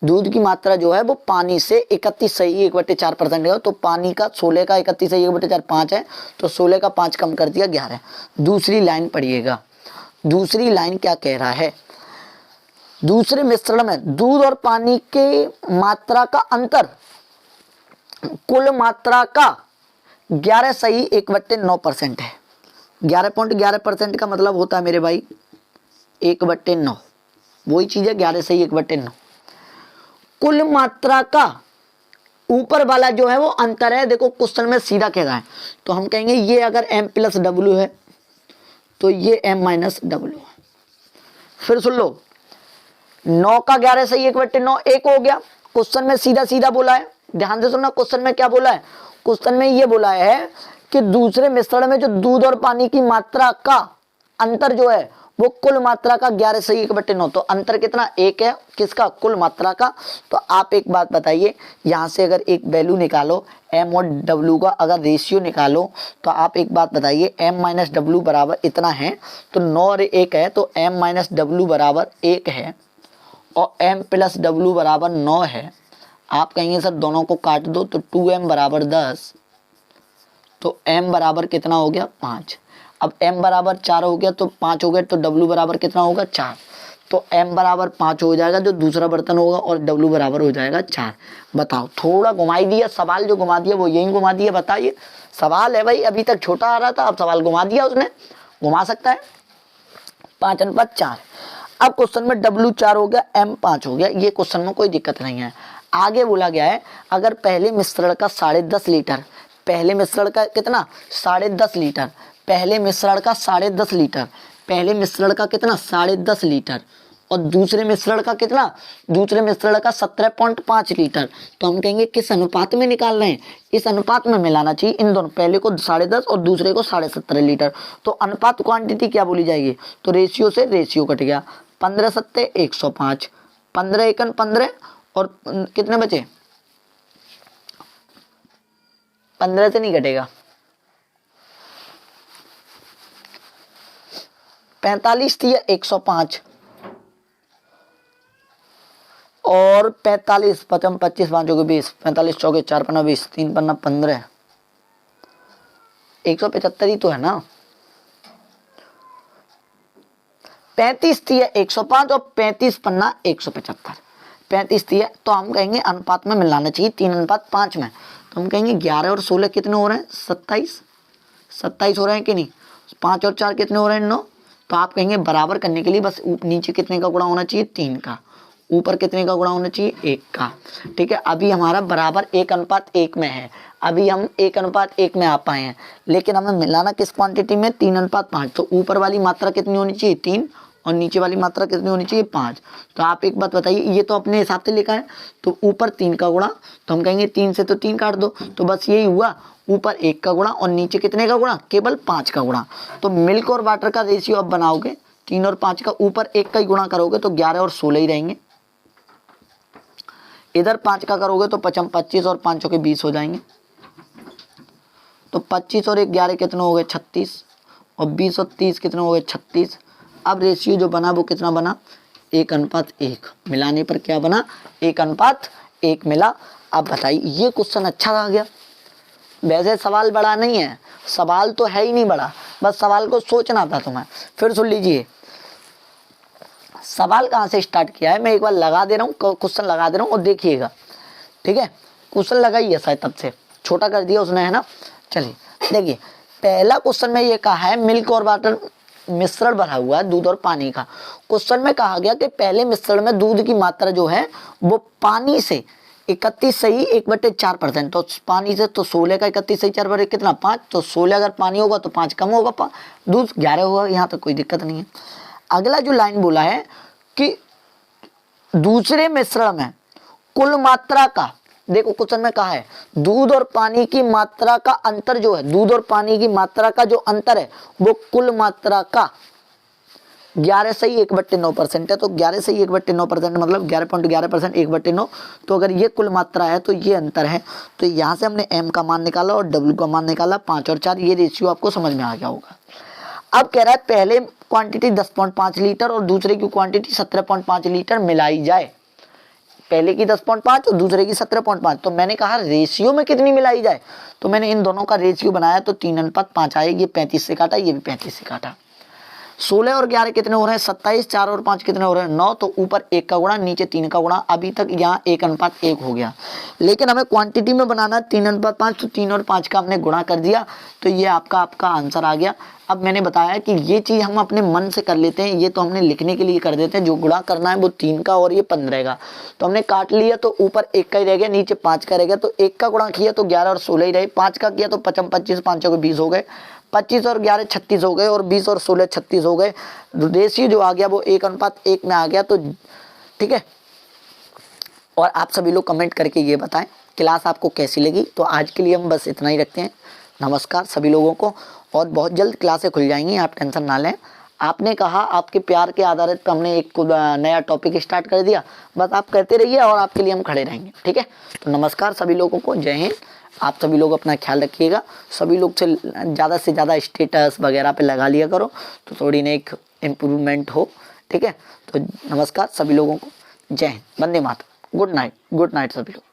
दूध की मात्रा जो है वो पानी से 31/1/4% है। तो पानी का 16 का 31/1/4 5 है, तो 16 का 5 कम कर दिया 11। दूसरी लाइन पढ़िएगा। दूसरी लाइन क्या कह रहा है? दूसरे मिश्रण में दूध और पानी के मात्रा का अंतर कुल मात्रा का 11/1/9% है। 11.11% का मतलब होता है मेरे भाई 1/9। वही चीज है 11/1/9। कुल मात्रा का ऊपर वाला जो है वो अंतर है। देखो क्वेश्चन में सीधा कह रहा है, तो हम कहेंगे ये अगर m+w है तो ये m-w है। फिर सुन लो, 9 का 11/1/9 1 हो गया। क्वेश्चन में सीधा सीधा बोला है, ध्यान से सुनना। क्वेश्चन में क्या बोला है? क्वेश्चन में ये बोला है कि दूसरे मिश्रण में जो दूध और पानी की मात्रा का अंतर जो है वो कुल मात्रा का 11/1/9। तो अंतर कितना? 1 है। किसका? कुल मात्रा का। तो आप एक बात बताइए, यहाँ से अगर एक वैल्यू निकालो m और w का, अगर रेशियो निकालो, तो आप एक बात बताइए, m-w बराबर इतना है, तो 9 और 1 है, तो m-w बराबर 1 है और m+w बराबर 9 है। आप कहेंगे सर दोनों को काट दो, तो 2m बराबर 10, तो m बराबर कितना हो गया? 5। अब m बराबर 4 हो गया तो 5 हो गया, तो w बराबर कितना होगा? 4। तो m बराबर 5 हो जाएगा जो दूसरा बर्तन होगा, और w बराबर हो जाएगा 4। बताओ, थोड़ा घुमाई दिया, सवाल जो घुमा दिया वो यही घुमा दिया। बताइए, सवाल है भाई, अभी तक छोटा आ रहा था, अब सवाल घुमा दिया उसने। घुमा सकता है। 5/4। अब क्वेश्चन में w 4 हो गया, m 5 हो गया। ये क्वेश्चन में कोई दिक्कत नहीं है। आगे बोला गया है, अगर पहले मिश्रण का 10.5 लीटर, पहले मिश्रण का कितना? 10.5 लीटर। पहले मिश्रण का 10.5 लीटर, पहले मिश्रण का कितना? 10.5 लीटर। और दूसरे मिश्रण का कितना? दूसरे मिश्रण का 17.5 लीटर। तो हम कहेंगे किस अनुपात में निकाल रहे हैं? इस अनुपात में मिलाना चाहिए इन दोनों, पहले को 10.5 और दूसरे को 17.5 लीटर। तो अनुपात क्वांटिटी क्या बोली जाएगी? तो रेशियो से रेशियो कट गया, 15×7 105, 15×1 15, और कितने बचे? 15 से नहीं कटेगा, 45 थी 105, और 45 पचम 25 5 20, 45 चौके 4 पन्ना 20, 3 पन्ना 15, 175 ही तो है ना। 35 थी 105 और 35 पन्ना 175, 35 थी। तो हम कहेंगे अनुपात में मिलाना चाहिए 3:5 में। तो हम कहेंगे 11 और 16 कितने हो रहे हैं? 27 हो रहे हैं कि नहीं? 5 और 4 कितने हो रहे हैं? 9। तो आप कहेंगे बराबर करने के लिए बस नीचे कितने का गुणा होना चाहिए, 3 का, ऊपर कितने का गुणा होना चाहिए, 1 का। ठीक है, अभी हमारा बराबर 1:1 में है, अभी हम 1:1 में आ पाए हैं, लेकिन हमें मिलाना किस क्वांटिटी में, 3:5। तो ऊपर वाली मात्रा कितनी होनी चाहिए, 3, और नीचे वाली मात्रा कितनी होनी चाहिए, 5। तो आप एक बात बताइए, ये तो अपने हिसाब से लिखा है, तो ऊपर 3 का गुणा, तो हम कहेंगे 3 से तो 3 काट दो, तो बस यही हुआ, ऊपर 1 का गुणा और नीचे कितने का गुणा, केवल 5 का गुणा। तो मिल्क और वाटर का रेशियो अब बनाओगे 3 और 5 का, ऊपर 1 का ही गुणा करोगे तो 11 और 16 ही रहेंगे, इधर 5 का करोगे तो 25 और 5 के 20 हो जाएंगे। तो 25 और 11 कितने हो गए, 36, और 20 और 30 कितने हो गए, 36। अब रेशियो जो बना वो कितना बना, 1:1। मिलाने पर क्या बना, 1:1 मिला। अब बताइए, ये क्वेश्चन अच्छा आ गया। वैसे सवाल बड़ा नहीं है, सवाल तो है ही नहीं बड़ा, बस सवाल को सोचना था तुम्हें। फिर सुन लीजिए, सवाल कहाँ से स्टार्ट किया है, मैं एक बार लगा दे रहा हूँ, क्वेश्चन लगा दे रहा हूँ और देखिएगा। ठीक है, क्वेश्चन लगा ही है शायद, तब से छोटा कर दिया उसने, है ना। चलिए देखिए, पहला क्वेश्चन में ये कहा है मिल्क और वाटर मिश्रण भरा हुआ है, दूध और पानी का। क्वेश्चन में कहा गया कि पहले मिश्रण में दूध की मात्रा जो है वो पानी से 31 सही 1/4%। तो पानी से तो 16 का 31 सही 4 कितना, 5। तो 16 अगर पानी होगा तो 5 कम होगा, दूध 11 होगा। यहाँ तक कोई दिक्कत नहीं है। अगला जो लाइन बोला है कि दूसरे मिश्रण में कुल मात्रा का, देखो क्वेश्चन में कहा है दूध और पानी की मात्रा का अंतर जो है, दूध और पानी की मात्रा का जो अंतर है वो कुल मात्रा का 11 सही 1/9% है। तो 11 सही 1/9% मतलब 11.11%, 1/9। तो अगर ये कुल मात्रा है तो ये अंतर है। तो यहाँ से हमने m का मान निकाला और w का मान निकाला, 5 और 4। ये रेशियो आपको समझ में आ गया होगा। अब कह रहा है पहले क्वांटिटी 10.5 लीटर और दूसरे की क्वांटिटी 17.5 लीटर मिलाई जाए। पहले की 10.5 और दूसरे की 17.5। तो मैंने कहा रेशियो में कितनी मिलाई जाए, तो मैंने इन दोनों का रेशियो बनाया तो 3:5 आए। ये 35 से काटा, ये भी 35 से काटा। 16 और 11 कितने हो रहे हैं, 27। 4 और 5 कितने हो रहे हैं, 9। तो ऊपर 1 का गुणा, नीचे 3 का गुणा। अभी तक यहाँ 1:1 हो गया, लेकिन हमें क्वांटिटी में बनाना 3:5। तो 3 और 5 का हमने गुणा कर दिया, तो ये आपका आंसर आ गया। अब मैंने बताया कि ये चीज़ हम अपने मन से कर लेते हैं, ये तो हमने लिखने के लिए कर देते हैं। जो गुणा करना है वो 3 का और ये 15 का। तो हमने काट लिया, तो ऊपर 1 का ही रह गया, नीचे 5 का रह गया। तो 1 का गुणा किया तो 11 और 16 ही रहे, 5 का किया तो 25, 5 को 20 हो गए, 25 और 11 36 हो गए, और 20 और 16 36 हो गए। रेशियो जो आ गया वो 1:1 में आ गया। तो ठीक है, और आप सभी लोग कमेंट करके ये बताएं क्लास आपको कैसी लगी। तो आज के लिए हम बस इतना ही रखते हैं। नमस्कार सभी लोगों को, और बहुत जल्द क्लासें खुल जाएंगी, आप टेंशन ना लें। आपने कहा, आपके प्यार के आधारित पर हमने एक नया टॉपिक स्टार्ट कर दिया, बस आप करते रहिए और आपके लिए हम खड़े रहेंगे। ठीक है, तो नमस्कार सभी लोगों को, जय हिंद। आप सभी लोग अपना ख्याल रखिएगा। सभी लोग से ज़्यादा स्टेटस वगैरह पे लगा लिया करो, तो थोड़ी ना एक इम्प्रूवमेंट हो। ठीक है, तो नमस्कार सभी लोगों को, जय हिंद, वंदे मातरम, गुड नाइट सभी लोग।